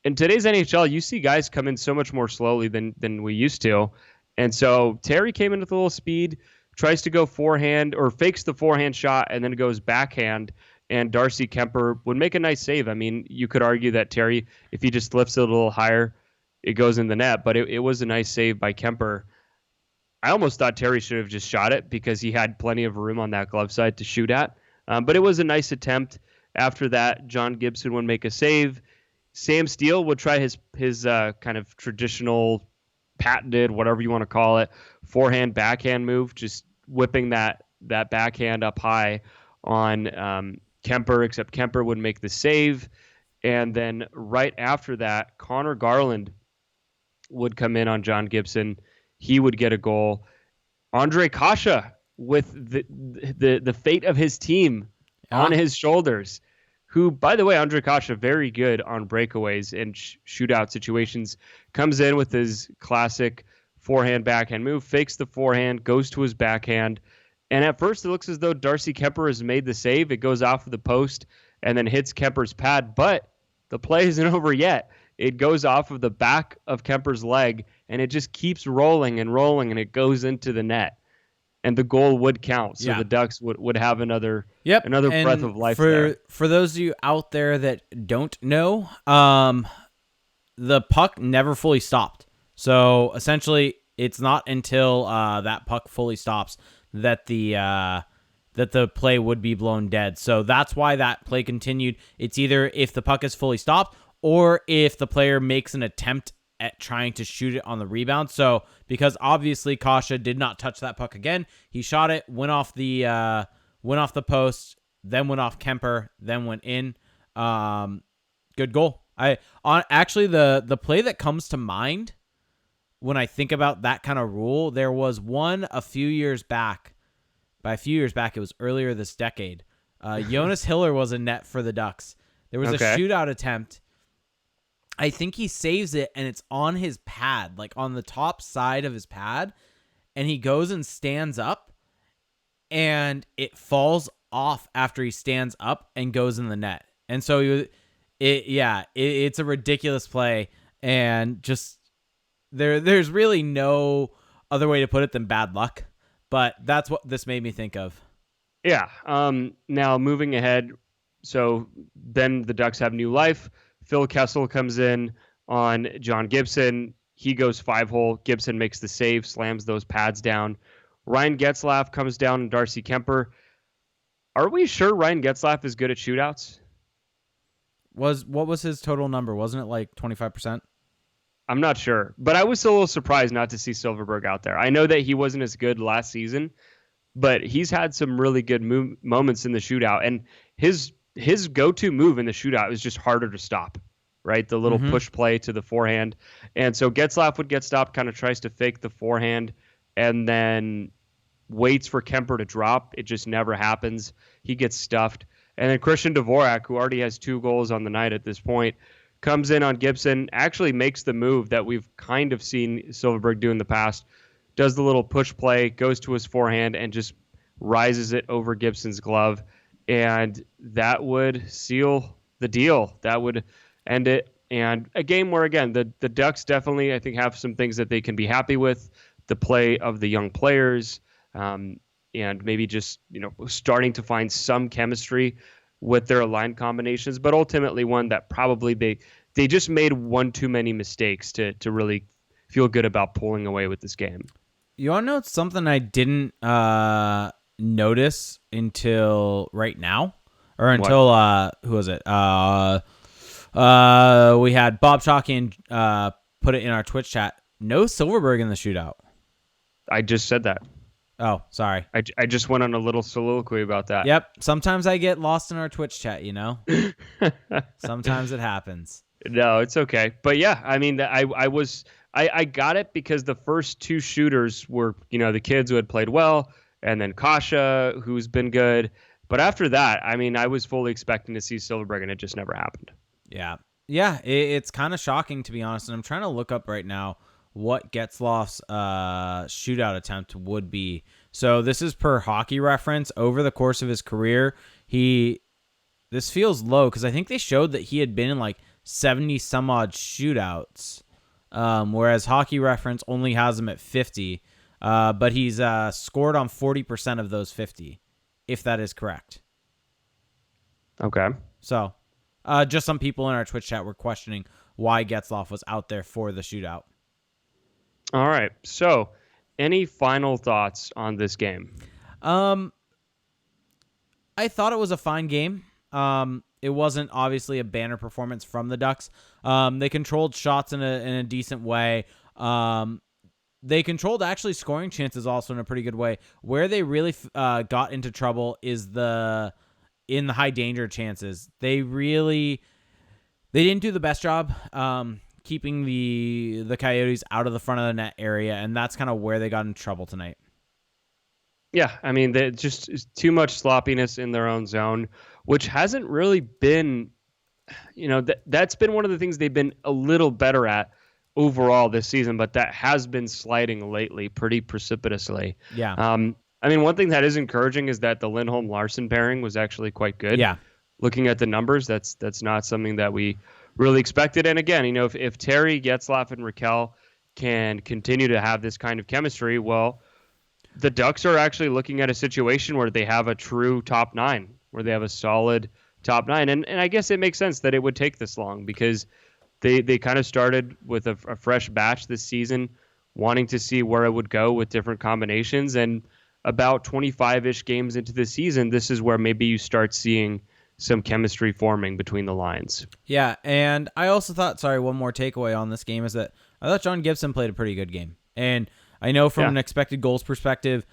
in today's NHL, you see guys come in so much more slowly than we used to. And so Terry came in with a little speed, tries to go forehand or fakes the forehand shot and then goes backhand. And Darcy Kemper would make a nice save. I mean, you could argue that Terry, if he just lifts it a little higher, it goes in the net. But it was a nice save by Kemper. I almost thought Terry should have just shot it because he had plenty of room on that glove side to shoot at. But it was a nice attempt. After that, John Gibson would make a save. Sam Steele would try his kind of traditional, patented, whatever you want to call it, forehand backhand move, just whipping that backhand up high on Kemper, except Kemper would make the save. And then right after that, Connor Garland would come in on John Gibson. He would get a goal. Ondrej Kase with the fate of his team on his shoulders, who, by the way, Ondrej Kase, very good on breakaways and shootout situations, comes in with his classic forehand backhand move, fakes the forehand, goes to his backhand. And at first it looks as though Darcy Kemper has made the save. It goes off of the post and then hits Kemper's pad, but the play isn't over yet. It goes off of the back of Kemper's leg, and it just keeps rolling and rolling, and it goes into the net. And the goal would count, so the Ducks would have another breath of life there. For those of you out there that don't know, the puck never fully stopped. So essentially, it's not until that puck fully stops that the play would be blown dead. So that's why that play continued. It's either if the puck is fully stopped or if the player makes an attempt at trying to shoot it on the rebound. So because obviously Kase did not touch that puck again, he shot it, went off the post, then went off Kemper, then went in. Good goal. Actually the play that comes to mind when I think about that kind of rule, there was one a few years back. By a few years back, it was earlier this decade. Jonas Hiller was in net for the Ducks. There was a shootout attempt. I think he saves it, and it's on his pad, like on the top side of his pad, and he goes and stands up, and it falls off after he stands up and goes in the net. And so it's a ridiculous play, and just there's really no other way to put it than bad luck, but that's what this made me think of. Yeah. Now moving ahead, so then the Ducks have new life. Phil Kessel comes in on John Gibson. He goes 5-hole. Gibson makes the save, slams those pads down. Ryan Getzlaf comes down on Darcy Kemper. Are we sure Ryan Getzlaf is good at shootouts? What was his total number? Wasn't it like 25%? I'm not sure, but I was a little surprised not to see Silfverberg out there. I know that he wasn't as good last season, but he's had some really good moments in the shootout, and his go-to move in the shootout is just harder to stop, right? The little push play to the forehand. And so Getzlaf would get stopped, kind of tries to fake the forehand, and then waits for Kemper to drop. It just never happens. He gets stuffed. And then Christian Dvorak, who already has 2 goals on the night at this point, comes in on Gibson, actually makes the move that we've kind of seen Silfverberg do in the past, does the little push play, goes to his forehand, and just rises it over Gibson's glove. And that would seal the deal. That would end it. And a game where, again, the Ducks definitely, I think, have some things that they can be happy with. The play of the young players, and maybe just, starting to find some chemistry with their aligned combinations. But ultimately one that probably they just made one too many mistakes to really feel good about pulling away with this game. You want to know something I didn't notice until right now, or What? until who was it? We had Bob Chalky put it in our Twitch chat. No Silverberg in the shootout. I just said that. Oh, sorry. I just went on a little soliloquy about that. Yep. Sometimes I get lost in our Twitch chat. Sometimes it happens. No, it's okay. But yeah, I mean, I got it because the first two shooters were, the kids who had played well, and then Kase, who's been good. But after that, I mean, I was fully expecting to see Silverberg, and it just never happened. Yeah. Yeah, it's kind of shocking, to be honest. And I'm trying to look up right now what Getzlaf's shootout attempt would be. So this is per Hockey Reference. Over the course of his career, this feels low because I think they showed that he had been in like 70 some odd shootouts, whereas Hockey Reference only has him at 50. But he's scored on 40% of those 50, if that is correct. Okay. So just some people in our Twitch chat were questioning why Getzlaf was out there for the shootout. All right. So, any final thoughts on this game? I thought it was a fine game. It wasn't obviously a banner performance from the Ducks. They controlled shots in a decent way. They controlled actually scoring chances also in a pretty good way. Where they really got into trouble is in the high danger chances. They didn't do the best job keeping the Coyotes out of the front of the net area, and that's kind of where they got in trouble tonight. Yeah, I mean, just too much sloppiness in their own zone, which hasn't really been, that's been one of the things they've been a little better at overall this season, but that has been sliding lately pretty precipitously. Yeah. I mean, one thing that is encouraging is that the Lindholm-Larson pairing was actually quite good. Yeah. Looking at the numbers, that's not something that we really expected. And again, if Terry, Getzlaf, and Raquel can continue to have this kind of chemistry, well, the Ducks are actually looking at a situation where they have a true top nine, where they have a solid top nine. And I guess it makes sense that it would take this long because they kind of started with a fresh batch this season, wanting to see where it would go with different combinations. And about 25-ish games into the season, this is where maybe you start seeing some chemistry forming between the lines. Yeah, and I also thought, one more takeaway on this game is that I thought John Gibson played a pretty good game. And I know from an expected goals perspective,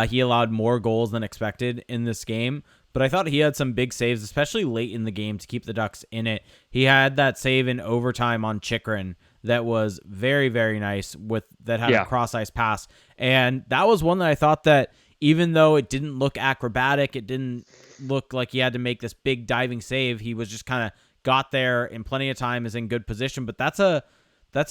he allowed more goals than expected in this game, but I thought he had some big saves, especially late in the game to keep the Ducks in it. He had that save in overtime on Chychrun that was very, very nice that had a cross-ice pass. And that was one that I thought that even though it didn't look acrobatic, it didn't look like he had to make this big diving save, he was just kind of got there in plenty of time, is in good position. But that's a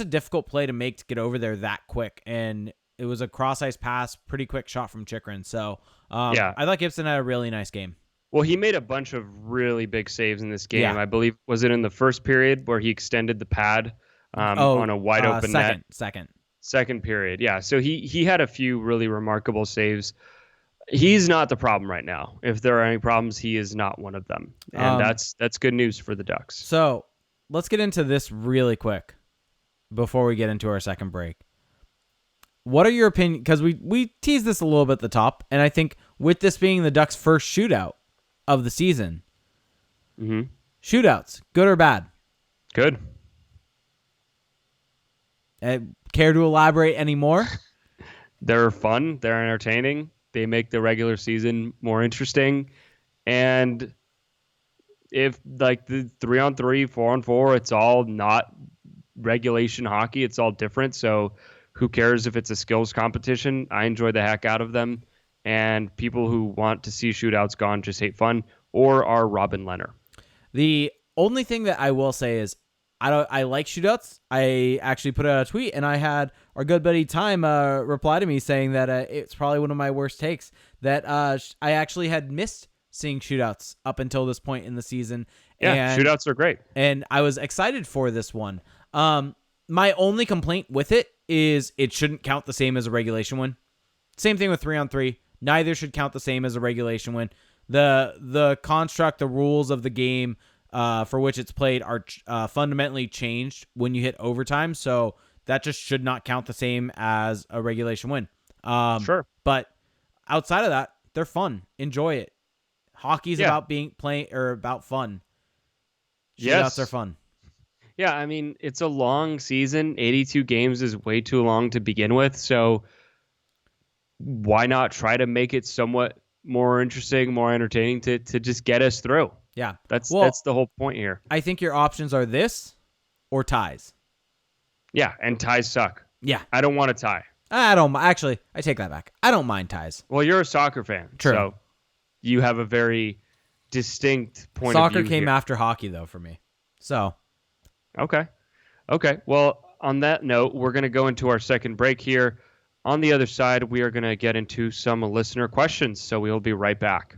difficult play to make to get over there that quick. And it was a cross-ice pass, pretty quick shot from Chychrun. So I thought Gibson had a really nice game. Well, he made a bunch of really big saves in this game. Yeah. I believe, was it in the first period where he extended the pad on a wide open net? Second period. Yeah. So he had a few really remarkable saves. He's not the problem right now. If there are any problems, he is not one of them. And that's good news for the Ducks. So let's get into this really quick before we get into our second break. What are your opinions? Because we teased this a little bit at the top, and I think with this being the Ducks' first shootout of the season, shootouts, good or bad? Good. Care to elaborate any more? They're fun. They're entertaining. They make the regular season more interesting. And if like the 3-on-3, 4-on-4, it's all not regulation hockey. It's all different. So who cares if it's a skills competition? I enjoy the heck out of them. And people who want to see shootouts gone just hate fun or are Robin Leonard. The only thing that I will say is I like shootouts. I actually put out a tweet, and I had our good buddy Time reply to me saying that it's probably one of my worst takes, that I actually had missed seeing shootouts up until this point in the season. Yeah, shootouts are great. And I was excited for this one. My only complaint with it is it shouldn't count the same as a regulation win. Same thing with 3-on-3. Neither should count the same as a regulation win. The construct, the rules of the game for which it's played are fundamentally changed when you hit overtime. So that just should not count the same as a regulation win. Sure. But outside of that, They're fun. Enjoy it. Hockey's about about fun. Shootouts are fun. Yeah, I mean, it's a long season. 82 games is way too long to begin with. So why not try to make it somewhat more interesting, more entertaining to just get us through? Yeah. That's the whole point here. I think your options are this or ties. Yeah, and ties suck. Yeah. I don't want a tie. Actually, I take that back. I don't mind ties. Well, you're a soccer fan. True. So you have a very distinct point Soccer of view came here. after hockey, though, for me. So. Okay. Well, on that note, we're going to go into our second break here. On the other side, we are going to get into some listener questions. So we will be right back.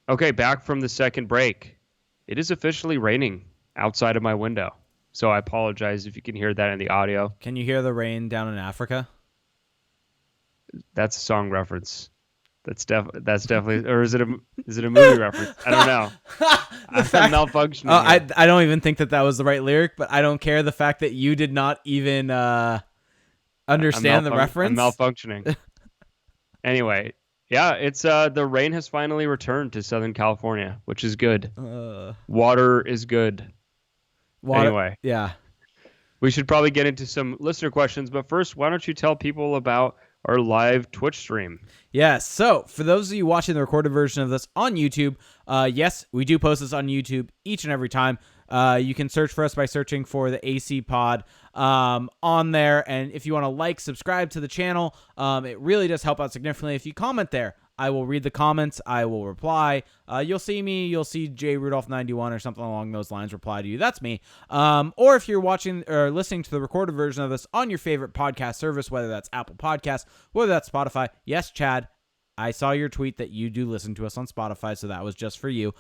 Okay, back from the second break. It is officially raining outside of my window. So I apologize if you can hear that in the audio. Can you hear the rain down in Africa? That's a song reference. That's definitely, or is it a movie reference? I don't know. I'm malfunctioning. I don't even think that was the right lyric, but I don't care. The fact that you did not even understand the reference. I'm malfunctioning. Anyway, yeah, it's the rain has finally returned to Southern California, which is good. Water is good. Anyway, yeah, we should probably get into some listener questions, but first, why don't you tell people about our live Twitch stream? Yes. So for those of you watching the recorded version of this on YouTube, yes, we do post this on YouTube each and every time. You can search for us by searching for the AC Pod on there. And if you want to subscribe to the channel, it really does help out significantly. If you comment there, I will read the comments. I will reply. You'll see me. You'll see J Rudolph 91 or something along those lines reply to you. That's me. Or if you're watching or listening to the recorded version of this on your favorite podcast service, whether that's Apple Podcasts, whether that's Spotify. Yes, Chad, I saw your tweet that you do listen to us on Spotify, so that was just for you.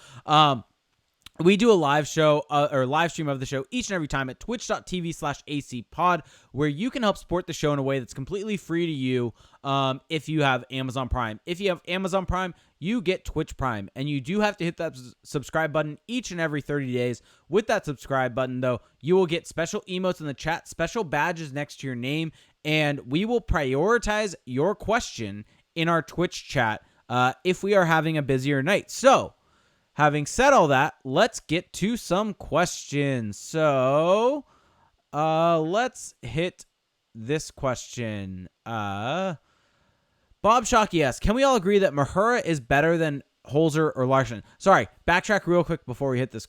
We do a live show or live stream of the show each and every time at twitch.tv/acpod, where you can help support the show in a way that's completely free to you if you have Amazon Prime. If you have Amazon Prime, you get Twitch Prime, and you do have to hit that subscribe button each and every 30 days. With that subscribe button, though, you will get special emotes in the chat, special badges next to your name, and we will prioritize your question in our Twitch chat if we are having a busier night. So, having said all that, let's get to some questions. So, let's hit this question. Bob Shockey asks, can we all agree that Mahura is better than Holzer or Larson? Sorry, backtrack real quick before we hit this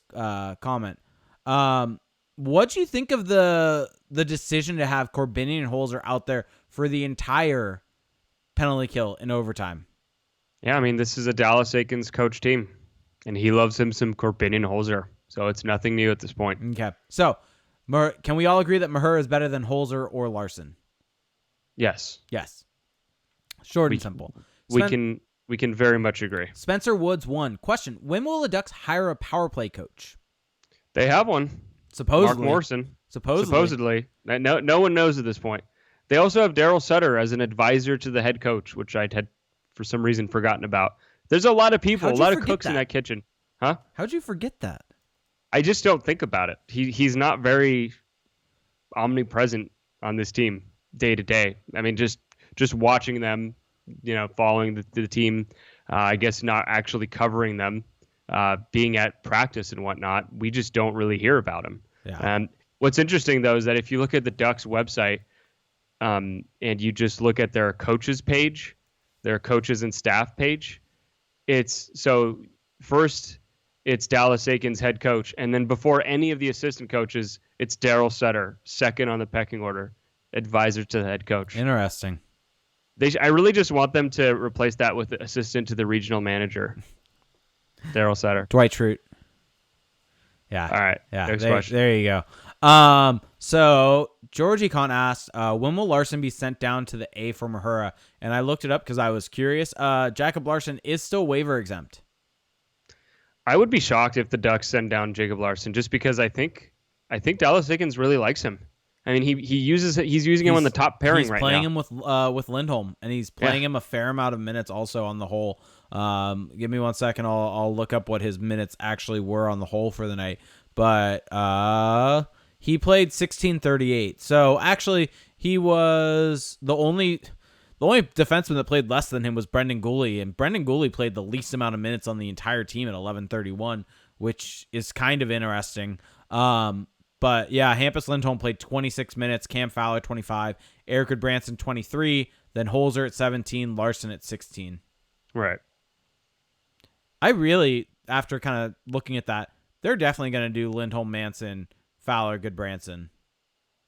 comment. What do you think of the decision to have Corbinian and Holzer out there for the entire penalty kill in overtime? Yeah, I mean, this is a Dallas Eakins coach team. And he loves him some Corbinian Holzer. So it's nothing new at this point. Okay. So, can we all agree that Mahura is better than Holzer or Larson? Yes. Yes. Short and simple. We can very much agree. Spencer Woods 1. Question. When will the Ducks hire a power play coach? They have one. Supposedly. Mark Morrison. Supposedly. No one knows at this point. They also have Daryl Sutter as an advisor to the head coach, which I'd had for some reason forgotten about. There's a lot of people, a lot of cooks in that kitchen. Huh? How'd you forget that? I just don't think about it. He's not very omnipresent on this team day to day. I mean, just watching them, following the team, I guess not actually covering them, being at practice and whatnot. We just don't really hear about him. Yeah. What's interesting, though, is that if you look at the Ducks website and you just look at their coaches page, their coaches and staff page, first it's Dallas Eakins head coach, and then before any of the assistant coaches, it's Daryl Sutter, second on the pecking order, advisor to the head coach. Interesting. I really just want them to replace that with the assistant to the regional manager, Daryl Sutter. Dwight Schrute. Yeah. All right. Yeah. Next question. There you go. So Georgie Khan asked, when will Larson be sent down to the A for Mahura? And I looked it up because I was curious. Jacob Larson is still waiver exempt. I would be shocked if the Ducks send down Jacob Larson, just because I think Dallas Eakins really likes him. I mean, he's using him on the top pairing right now. He's playing him with Lindholm, and he's playing him a fair amount of minutes also on the whole. Give me 1 second. I'll look up what his minutes actually were on the whole for the night. But he played 16:38. So actually, he was the only The only defenseman that played less than him was Brendan Guhle, and Brendan Guhle played the least amount of minutes on the entire team at 11:31, which is kind of interesting. But yeah, Hampus Lindholm played 26 minutes, Cam Fowler 25, Eric Goodbranson 23, then Holzer at 17, Larson at 16. Right. I really, after kind of looking at that, they're definitely going to do Lindholm, Manson, Fowler, Goodbranson.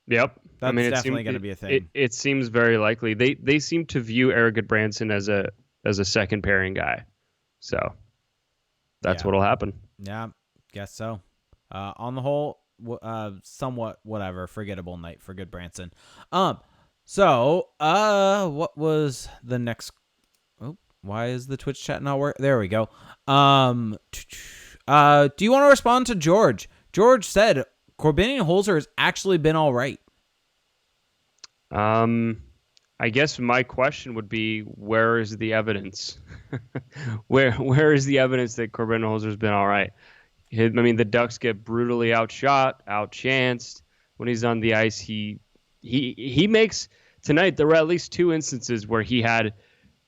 Yep. That's definitely going to be a thing. It seems very likely. They seem to view Eric Goodbranson as a second pairing guy. So that's what'll happen. Yeah, guess so. On the whole, somewhat whatever, forgettable night for Goodbranson. So what was the next? Oh, why is the Twitch chat not working? There we go. Do you want to respond to George? George said Corbinian Holzer has actually been all right. I guess my question would be, where is the evidence? where is the evidence that Corbinian Holzer's been all right? I mean, the Ducks get brutally outshot, outchanced when he's on the ice. He makes tonight. There were at least two instances where he had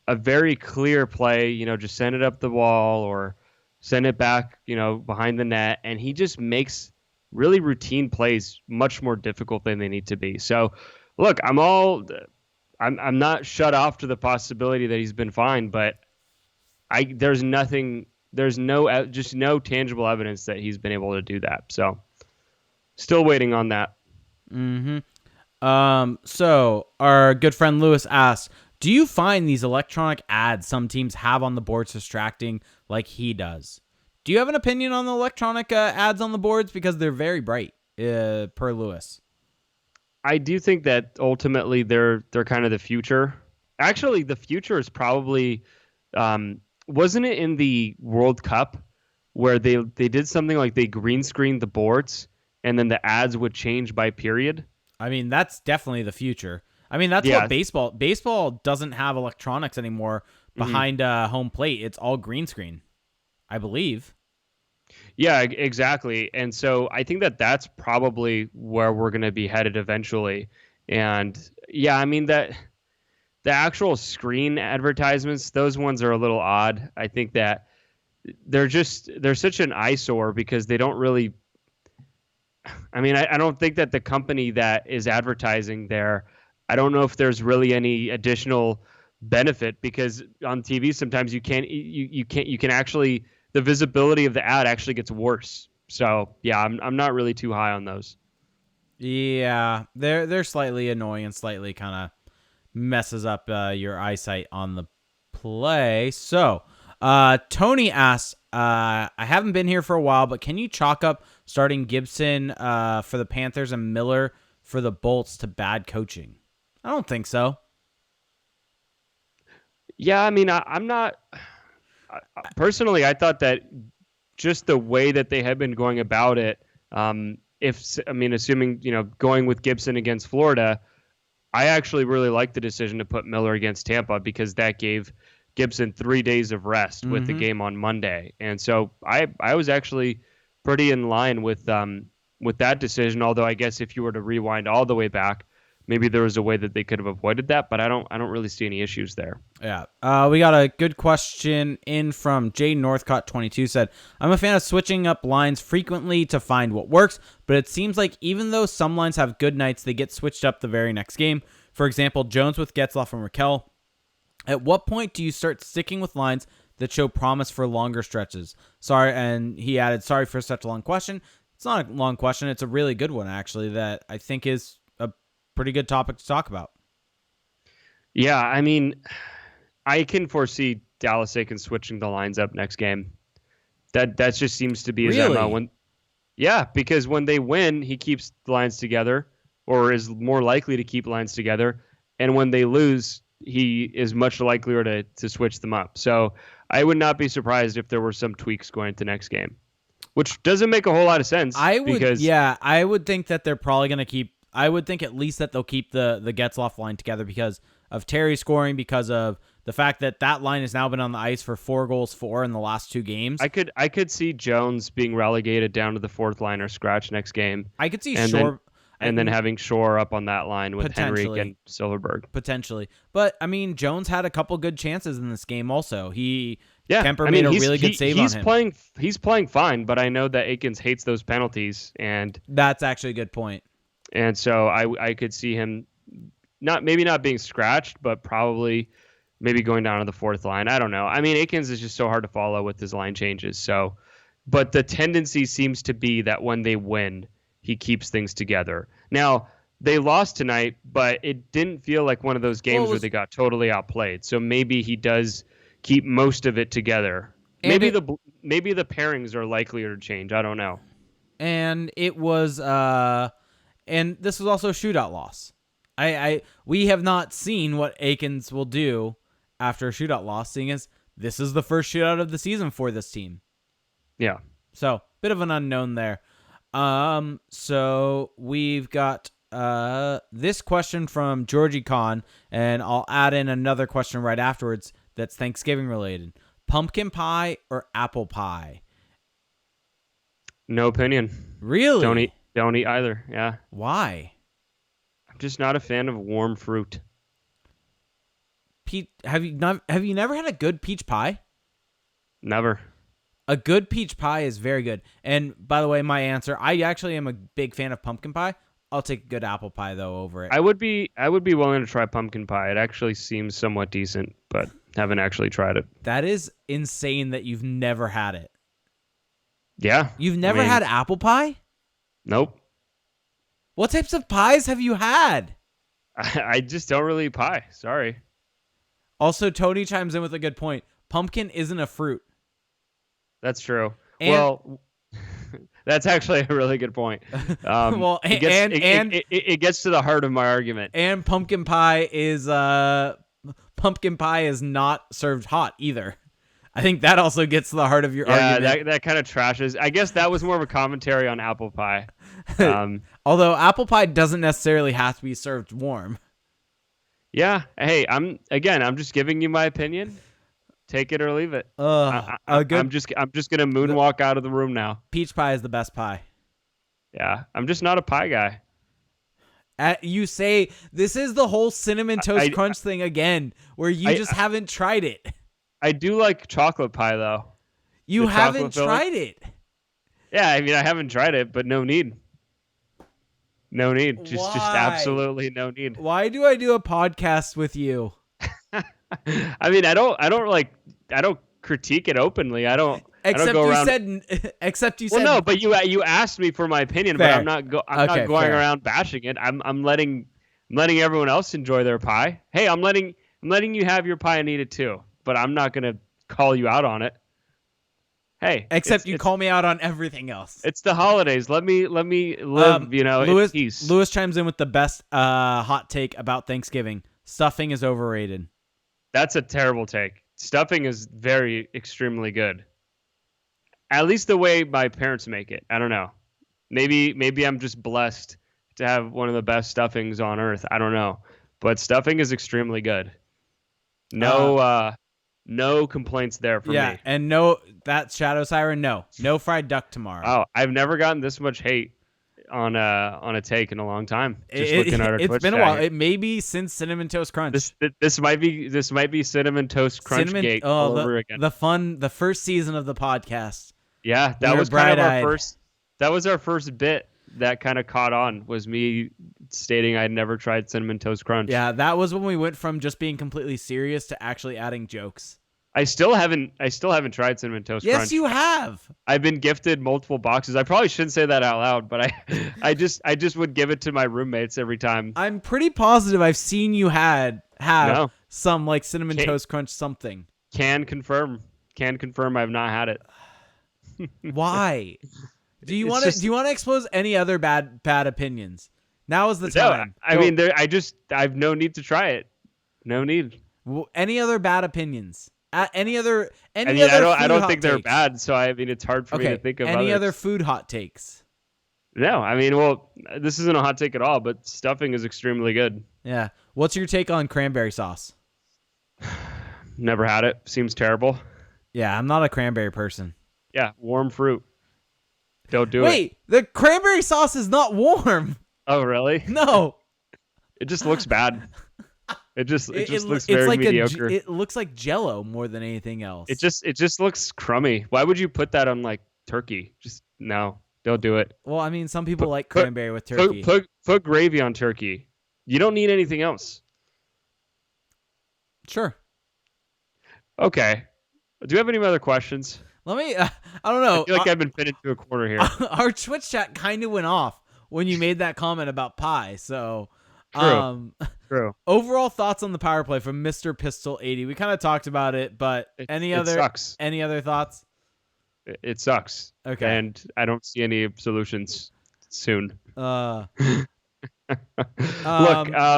a very clear play. Just send it up the wall or send it back. Behind the net, and he just makes really routine plays much more difficult than they need to be. So, look, I'm not shut off to the possibility that he's been fine, but there's no tangible evidence that he's been able to do that. So still waiting on that. So our good friend Lewis asked, do you find these electronic ads some teams have on the boards distracting like he does? Do you have an opinion on the electronic ads on the boards? Because they're very bright, per Lewis. I do think that ultimately they're kind of the future. Actually, the future is probably, wasn't it in the World Cup where they did something like they green screened the boards and then the ads would change by period? I mean, that's definitely the future. I mean, that's what baseball doesn't have electronics anymore behind home plate. It's all green screen, I believe. Yeah, exactly. And so I think that that's probably where we're going to be headed eventually. And yeah, I mean that the actual screen advertisements, those ones are a little odd. I think that they're such an eyesore because they don't really, I mean, I don't think that the company that is advertising there, I don't know if there's really any additional benefit, because on TV sometimes you can actually, the visibility of the ad actually gets worse. So yeah, I'm not really too high on those. Yeah, they're slightly annoying and slightly kind of messes up your eyesight on the play. So Tony asks, I haven't been here for a while, but can you chalk up starting Gibson for the Panthers and Miller for the Bolts to bad coaching? I don't think so. Yeah, I mean, I'm not... Personally, I thought that just the way that they had been going about it, assuming, going with Gibson against Florida, I actually really liked the decision to put Miller against Tampa because that gave Gibson 3 days of rest with the game on Monday. And so I was actually pretty in line with that decision, although I guess if you were to rewind all the way back, maybe there was a way that they could have avoided that, but I don't really see any issues there. Yeah. We got a good question in from Jay Northcott 22 said, I'm a fan of switching up lines frequently to find what works, but it seems like even though some lines have good nights, they get switched up the very next game. For example, Jones with Getzlaf and Raquel. At what point do you start sticking with lines that show promise for longer stretches? Sorry, and he added, sorry for such a long question. It's not a long question. It's a really good one, actually, that I think is a pretty good topic to talk about. Yeah, I mean, I can foresee Dallas Aiken switching the lines up next game. That just seems to be his MO. Because when they win, he keeps the lines together, or is more likely to keep lines together. And when they lose, he is much likelier to switch them up. So I would not be surprised if there were some tweaks going into next game, which doesn't make a whole lot of sense. I would think that they're probably going to keep. I would think at least that they'll keep the Getzlaf line together because of Terry scoring, because of the fact that line has now been on the ice for 4 goals in the last 2 games. I could see Jones being relegated down to the 4th line or scratch next game. I could see and then having Shore up on that line with Henrique and Silverberg. Potentially. But, I mean, Jones had a couple good chances in this game also. Kemper made a really good save on him. He's playing fine, but I know that Aikens hates those penalties. And that's actually a good point. And so I could see him maybe not being scratched, but probably maybe going down to the fourth line. I don't know. I mean, Aikens is just so hard to follow with his line changes. So, but the tendency seems to be that when they win, he keeps things together. Now, they lost tonight, but it didn't feel like one of those games where they got totally outplayed. So maybe he does keep most of it together. Maybe the pairings are likelier to change. I don't know. And it was and this was also a shootout loss. We have not seen what Aikens will do after a shootout loss, seeing as this is the first shootout of the season for this team. Yeah. So, bit of an unknown there. So we've got this question from Georgie Khan, and I'll add in another question right afterwards that's Thanksgiving related. Pumpkin pie or apple pie? No opinion. Really? Don't eat either. Yeah. Why? I'm just not a fan of warm fruit. Have you never had a good peach pie? Never. A good peach pie is very good. And by the way, my answer, I actually am a big fan of pumpkin pie. I'll take a good apple pie though over it. I would be willing to try pumpkin pie. It actually seems somewhat decent, but haven't actually tried it. That is insane that you've never had it. Yeah. You've never had apple pie? Nope. What types of pies have you had? I just don't really eat pie. Sorry. Also, Tony chimes in with a good point. Pumpkin isn't a fruit. That's true. Well, that's actually a really good point. It gets to the heart of my argument. And pumpkin pie is not served hot either. I think that also gets to the heart of your argument. Yeah, that kind of trashes. I guess that was more of a commentary on apple pie. Although apple pie doesn't necessarily have to be served warm. Yeah. Hey, I'm just giving you my opinion. Take it or leave it. I'm just gonna moonwalk out of the room now. Peach pie is the best pie. Yeah, I'm just not a pie guy. You say this is the whole cinnamon toast crunch thing again, where you just haven't tried it. I do like chocolate pie though. You haven't tried it. Yeah, I mean I haven't tried it, but no need. No need. Just absolutely no need. Why do I do a podcast with you? I mean, I don't critique it openly. I don't go around. Except you said. Well, no, but you asked me for my opinion, fair. But I'm not going around bashing it. I'm letting everyone else enjoy their pie. Hey, I'm letting you have your pie and eat it too. But I'm not gonna call you out on it. Hey, except you call me out on everything else. It's the holidays. Let me live. In peace. Lewis chimes in with the best hot take about Thanksgiving. Stuffing is overrated. That's a terrible take. Stuffing is extremely good. At least the way my parents make it. I don't know. Maybe I'm just blessed to have one of the best stuffings on earth. I don't know. But stuffing is extremely good. No complaints there for me. Yeah, and that's Shadow Siren. No fried duck tomorrow. Oh, I've never gotten this much hate on a take in a long time. Looking at our Twitch it's been a while. It may be since Cinnamon Toast Crunch. This might be Cinnamon Toast Crunch gate all over again. The first season of the podcast. Yeah, that was kind of our first. That was our first bit that kind of caught on. Was me stating I'd never tried Cinnamon Toast Crunch. Yeah, that was when we went from just being completely serious to actually adding jokes. I still haven't tried Cinnamon Toast Crunch. Yes, you have. I've been gifted multiple boxes. I probably shouldn't say that out loud, but I just would give it to my roommates every time. I'm pretty positive I've seen you have some like Cinnamon Toast Crunch something. Can confirm I've not had it. Why? Do you want to expose any other bad opinions? Now is the time. No, I mean, I've no need to try it. No need. Any other bad opinions? I don't think they're bad, so I mean it's hard for me to think of any other food hot takes. No, I mean, well, this isn't a hot take at all, but stuffing is extremely good. Yeah. What's your take on cranberry sauce? Never had it. Seems terrible. Yeah, I'm not a cranberry person. Yeah, warm fruit. Don't do it. Wait, the cranberry sauce is not warm. Oh, really? No. It just looks bad. It just looks It's very like mediocre. it looks like Jello more than anything It else. just it just looks crummy. Why would you put that on like turkey? Just no, don't do it. Well, I mean, some people Put like put cranberry with put turkey. put, put gravy on turkey. You don't need anything else. Sure. Okay. Do you have any other questions? Let me. I don't I know. feel like I've been pinned into a corner here. Our Twitch chat kind of went off when you made that comment about pie. So, True. True. overall thoughts on the power play from Mr. Pistol 80. We kind of talked about it, but It sucks. any other thoughts? It sucks. Okay. And I don't see any solutions soon. Look,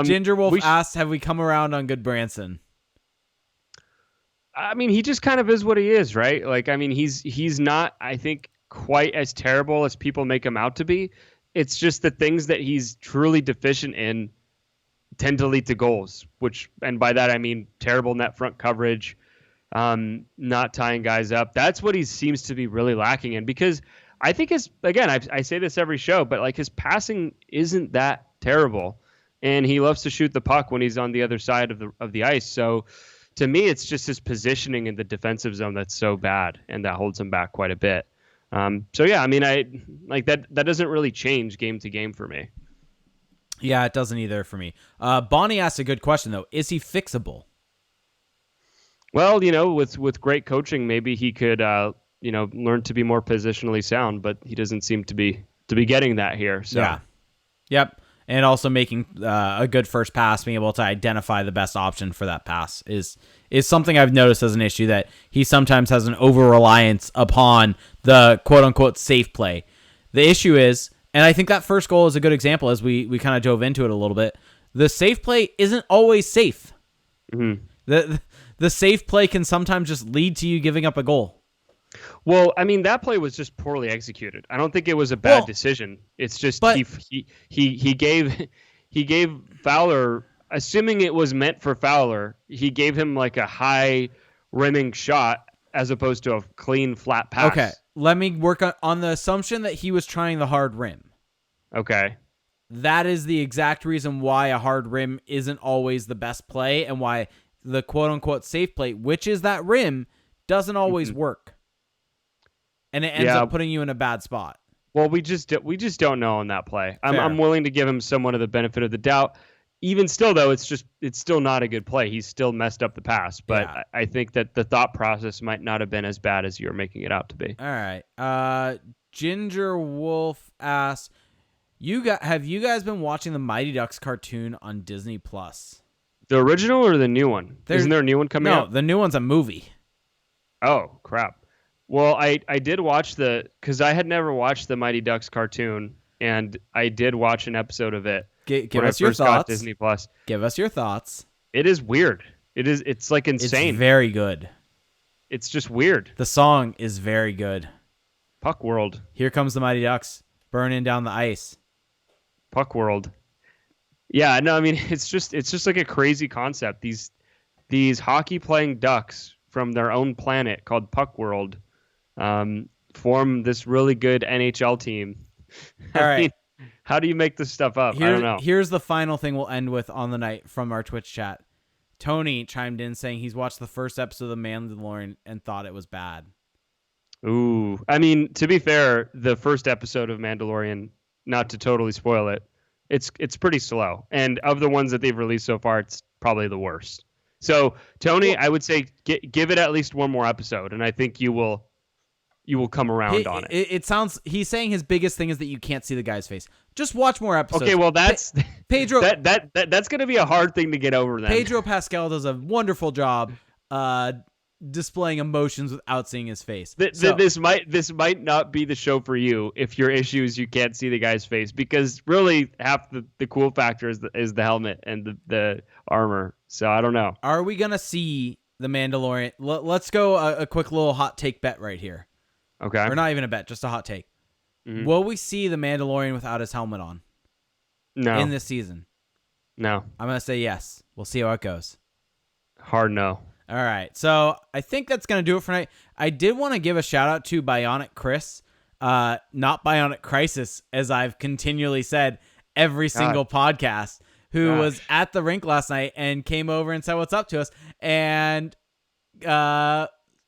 Ginger Wolf asked, "Have we come around on Good Branson?" I mean, he just kind of is what he is, right? Like, I mean, he's not, I think, quite as terrible as people make him out to be. It's just the things that he's truly deficient in tend to lead to goals, which, and by that I mean terrible net front coverage, not tying guys up. That's what he seems to be really lacking in. Because I think I say this every show, but like his passing isn't that terrible, and he loves to shoot the puck when he's on the other side of the ice. So to me, it's just his positioning in the defensive zone that's so bad, and that holds him back quite a bit. So yeah, I mean, I like that. That doesn't really change game to game for me. Yeah, it doesn't either for me. Bonnie asked a good question though. Is he fixable? Well, with great coaching, maybe he could, learn to be more positionally sound, but he doesn't seem to be getting that here. So. Yeah. Yep. And also making a good first pass, being able to identify the best option for that pass is something I've noticed as an issue, that he sometimes has an over-reliance upon the quote-unquote safe play. The issue is, and I think that first goal is a good example as we kind of dove into it a little bit, the safe play isn't always safe. Mm-hmm. The safe play can sometimes just lead to you giving up a goal. Well, I mean, that play was just poorly executed. I don't think it was a bad decision. It's just he gave Fowler, assuming it was meant for Fowler, he gave him like a high rimming shot as opposed to a clean flat pass. Okay, let me work on the assumption that he was trying the hard rim. Okay. That is the exact reason why a hard rim isn't always the best play, and why the quote-unquote safe play, which is that rim, doesn't always work. And it ends up putting you in a bad spot. Well, we just don't know on that play. I'm willing to give him somewhat of the benefit of the doubt. Even still, though, it's still not a good play. He's still messed up the pass. But yeah. I think that the thought process might not have been as bad as you're making it out to be. All right. Ginger Wolf asks, have you guys been watching the Mighty Ducks cartoon on Disney Plus? The original or the new one? Isn't there a new one coming out? No, the new one's a movie. Oh, crap. Well, I did watch because I had never watched the Mighty Ducks cartoon, and I did watch an episode of it. Give us your thoughts. Disney Plus. Give us your thoughts. It is weird. It's like insane. It's very good. It's just weird. The song is very good. Puck World. Here comes the Mighty Ducks burning down the ice. Puck World. Yeah, no, I mean it's just like a crazy concept. These hockey playing ducks from their own planet called Puck World form this really good NHL team. All right. How do you make this stuff up? I don't know. Here's the final thing we'll end with on the night from our Twitch chat. Tony chimed in saying he's watched the first episode of The Mandalorian and thought it was bad. Ooh. I mean, to be fair, the first episode of Mandalorian, not to totally spoil it, it's pretty slow. And of the ones that they've released so far, it's probably the worst. So, Tony, I would say give it at least one more episode, and I think you will come around on it. It sounds, he's saying his biggest thing is that you can't see the guy's face. Just watch more episodes. Okay, well that's Pedro. That's going to be a hard thing to get over. Then Pedro Pascal does a wonderful job displaying emotions without seeing his face. This might not be the show for you if your issue is you can't see the guy's face, because really half the cool factor is the helmet and the armor. So I don't know. Are we gonna see the Mandalorian? Let's go a quick little hot take bet right here. Okay. Or not even a bet, just a hot take. Mm-hmm. Will we see the Mandalorian without his helmet on? No. In this season? No. I'm going to say yes. We'll see how it goes. Hard no. All right. So I think that's going to do it for tonight. I did want to give a shout out to Bionic Chris, not Bionic Crisis, as I've continually said. every single podcast, who was at the rink last night and came over and said what's up to us, and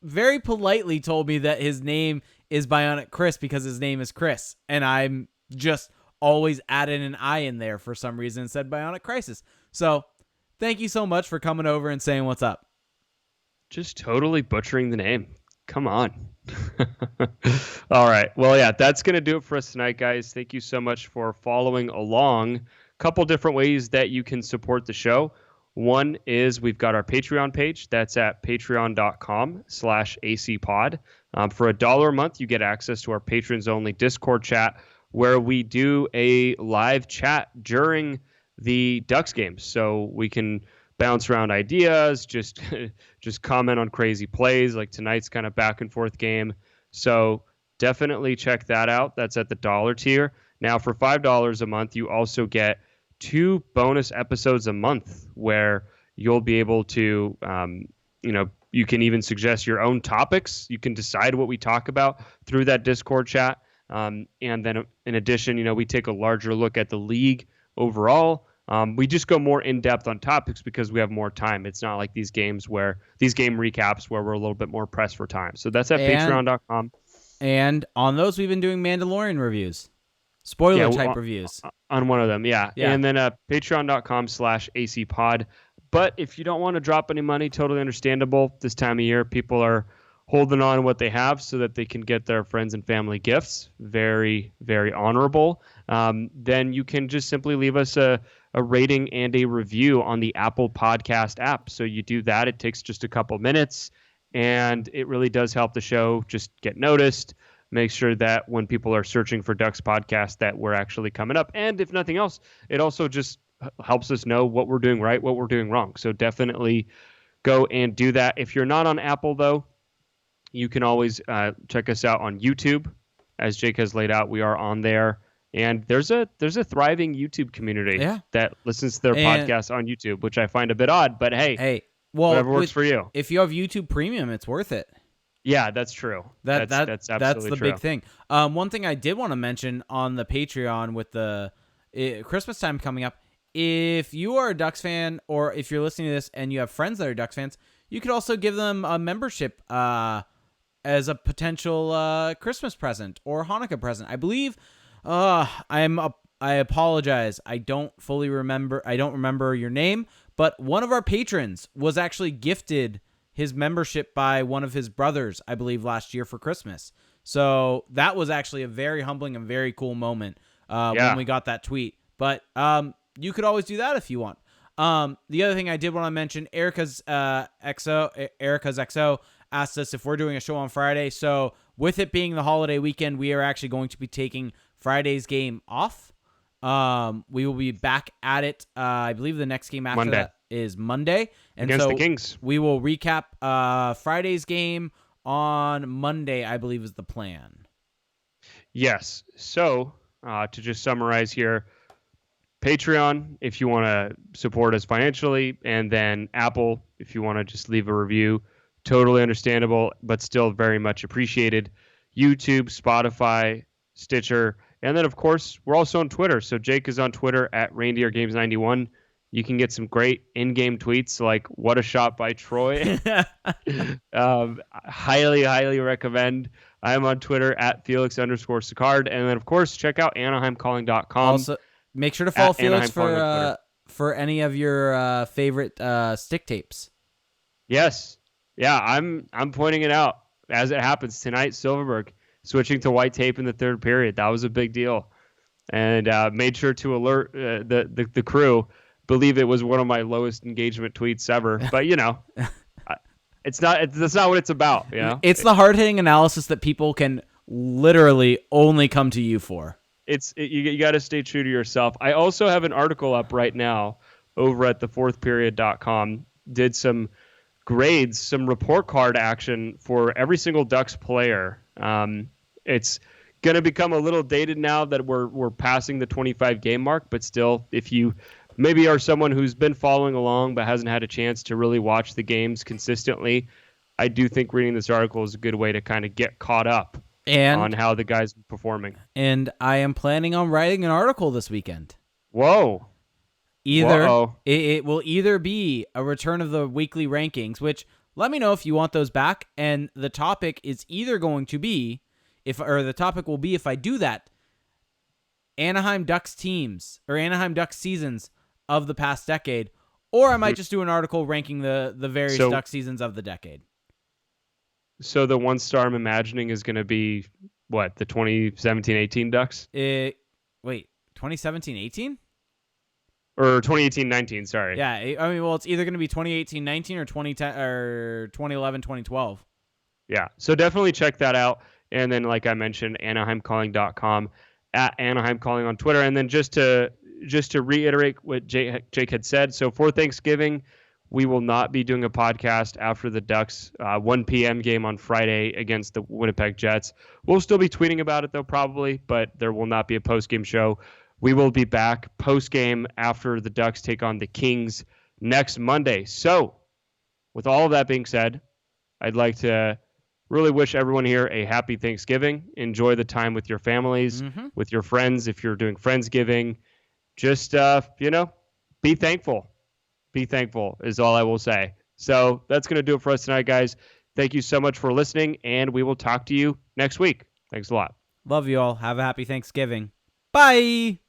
very politely told me that his name is Bionic Chris because his name is Chris, and I'm just always added an I in there for some reason and said Bionic Crisis. So thank you so much for coming over and saying what's up. Just totally butchering the name. Come on. All right. Well, yeah, that's going to do it for us tonight, guys. Thank you so much for following along. A couple different ways that you can support the show. One is we've got our Patreon page. That's at patreon.com/acpod. For $1 a month, you get access to our patrons only Discord chat, where we do a live chat during the Ducks games. So we can bounce around ideas, just comment on crazy plays, like tonight's kind of back and forth game. So definitely check that out. That's at the $1 tier. Now for $5 a month, you also get 2 bonus episodes a month where you'll be able to, you can even suggest your own topics. You can decide what we talk about through that Discord chat. And then in addition, we take a larger look at the league overall. We just go more in depth on topics because we have more time. It's not like these game recaps where we're a little bit more pressed for time. So that's at patreon.com. And on those, we've been doing Mandalorian reviews, spoiler type reviews on one of them. Yeah. And then patreon.com/acpod. But if you don't want to drop any money, totally understandable. This time of year, people are holding on to what they have so that they can get their friends and family gifts. Very, very honorable. Then you can just simply leave us a rating and a review on the Apple Podcast app. So you do that. It takes just a couple minutes, and it really does help the show just get noticed. Make sure that when people are searching for Ducks Podcast that we're actually coming up. And if nothing else, it also just helps us know what we're doing right, what we're doing wrong. So definitely go and do that. If you're not on Apple, though, you can always check us out on YouTube. As Jake has laid out, we are on there. And there's a thriving YouTube community that listens to their podcasts on YouTube, which I find a bit odd. But hey, whatever works for you. If you have YouTube Premium, it's worth it. Yeah, that's true. That's absolutely that's the true. big thing. One thing I did want to mention on the Patreon with the Christmas time coming up, if you are a Ducks fan or if you're listening to this and you have friends that are Ducks fans, you could also give them a membership as a potential Christmas present or Hanukkah present. I believe. I apologize. I don't remember your name, but one of our patrons was actually gifted his membership by one of his brothers, I believe, last year for Christmas. So that was actually a very humbling and very cool moment when we got that tweet. But you could always do that if you want. The other thing I did want to mention, Erica's XO asked us if we're doing a show on Friday. So with it being the holiday weekend, we are actually going to be taking Friday's game off. We will be back at it. I believe the next game after that is Monday. And against the Kings. We will recap Friday's game on Monday, I believe is the plan. Yes. So to just summarize here, Patreon, if you want to support us financially, and then Apple, if you want to just leave a review. Totally understandable, but still very much appreciated. YouTube, Spotify, Stitcher, and then, of course, we're also on Twitter. So Jake is on Twitter at ReindeerGames91. You can get some great in-game tweets like, what a shot by Troy. Highly, highly recommend. I am on Twitter at Felix_Sicard. And then, of course, check out AnaheimCalling.com. Also, make sure to follow Felix for any of your favorite stick tapes. Yes. Yeah, I'm pointing it out as it happens. Tonight, Silverberg switching to white tape in the third period. That was a big deal. And made sure to alert the crew. Believe it was one of my lowest engagement tweets ever. But, that's not what it's about. It's the hard-hitting analysis that people can literally only come to you for. You got to stay true to yourself. I also have an article up right now over at thefourthperiod.com. Did some grades, some report card action for every single Ducks player. It's going to become a little dated now that we're passing the 25 game mark, but still, if you maybe are someone who's been following along but hasn't had a chance to really watch the games consistently, I do think reading this article is a good way to kind of get caught up on how the guys are performing. And I am planning on writing an article this weekend. Whoa. Either Whoa. it will either be a return of the weekly rankings, which let me know if you want those back. And the topic is either going to be if I do that, Anaheim Ducks teams or Anaheim Ducks seasons of the past decade, or I might just do an article ranking the various Duck seasons of the decade. So the one star I'm imagining is going to be what, the 2017-18 Ducks? Wait, 2017-18? Or 2018-19, sorry. Yeah, I mean, well, it's either going to be 2018-19 or 2010 or 2011-2012. Yeah, so definitely check that out. And then, like I mentioned, AnaheimCalling.com, at Anaheim Calling on Twitter. And then just to reiterate what Jake had said, so for Thanksgiving, we will not be doing a podcast after the Ducks 1 p.m. game on Friday against the Winnipeg Jets. We'll still be tweeting about it, though, probably, but there will not be a post-game show. We will be back post-game after the Ducks take on the Kings next Monday. So, with all of that being said, I'd like to really wish everyone here a happy Thanksgiving. Enjoy the time with your families, with your friends, if you're doing Friendsgiving. Just, be thankful. Be thankful is all I will say. So that's going to do it for us tonight, guys. Thank you so much for listening, and we will talk to you next week. Thanks a lot. Love you all. Have a happy Thanksgiving. Bye.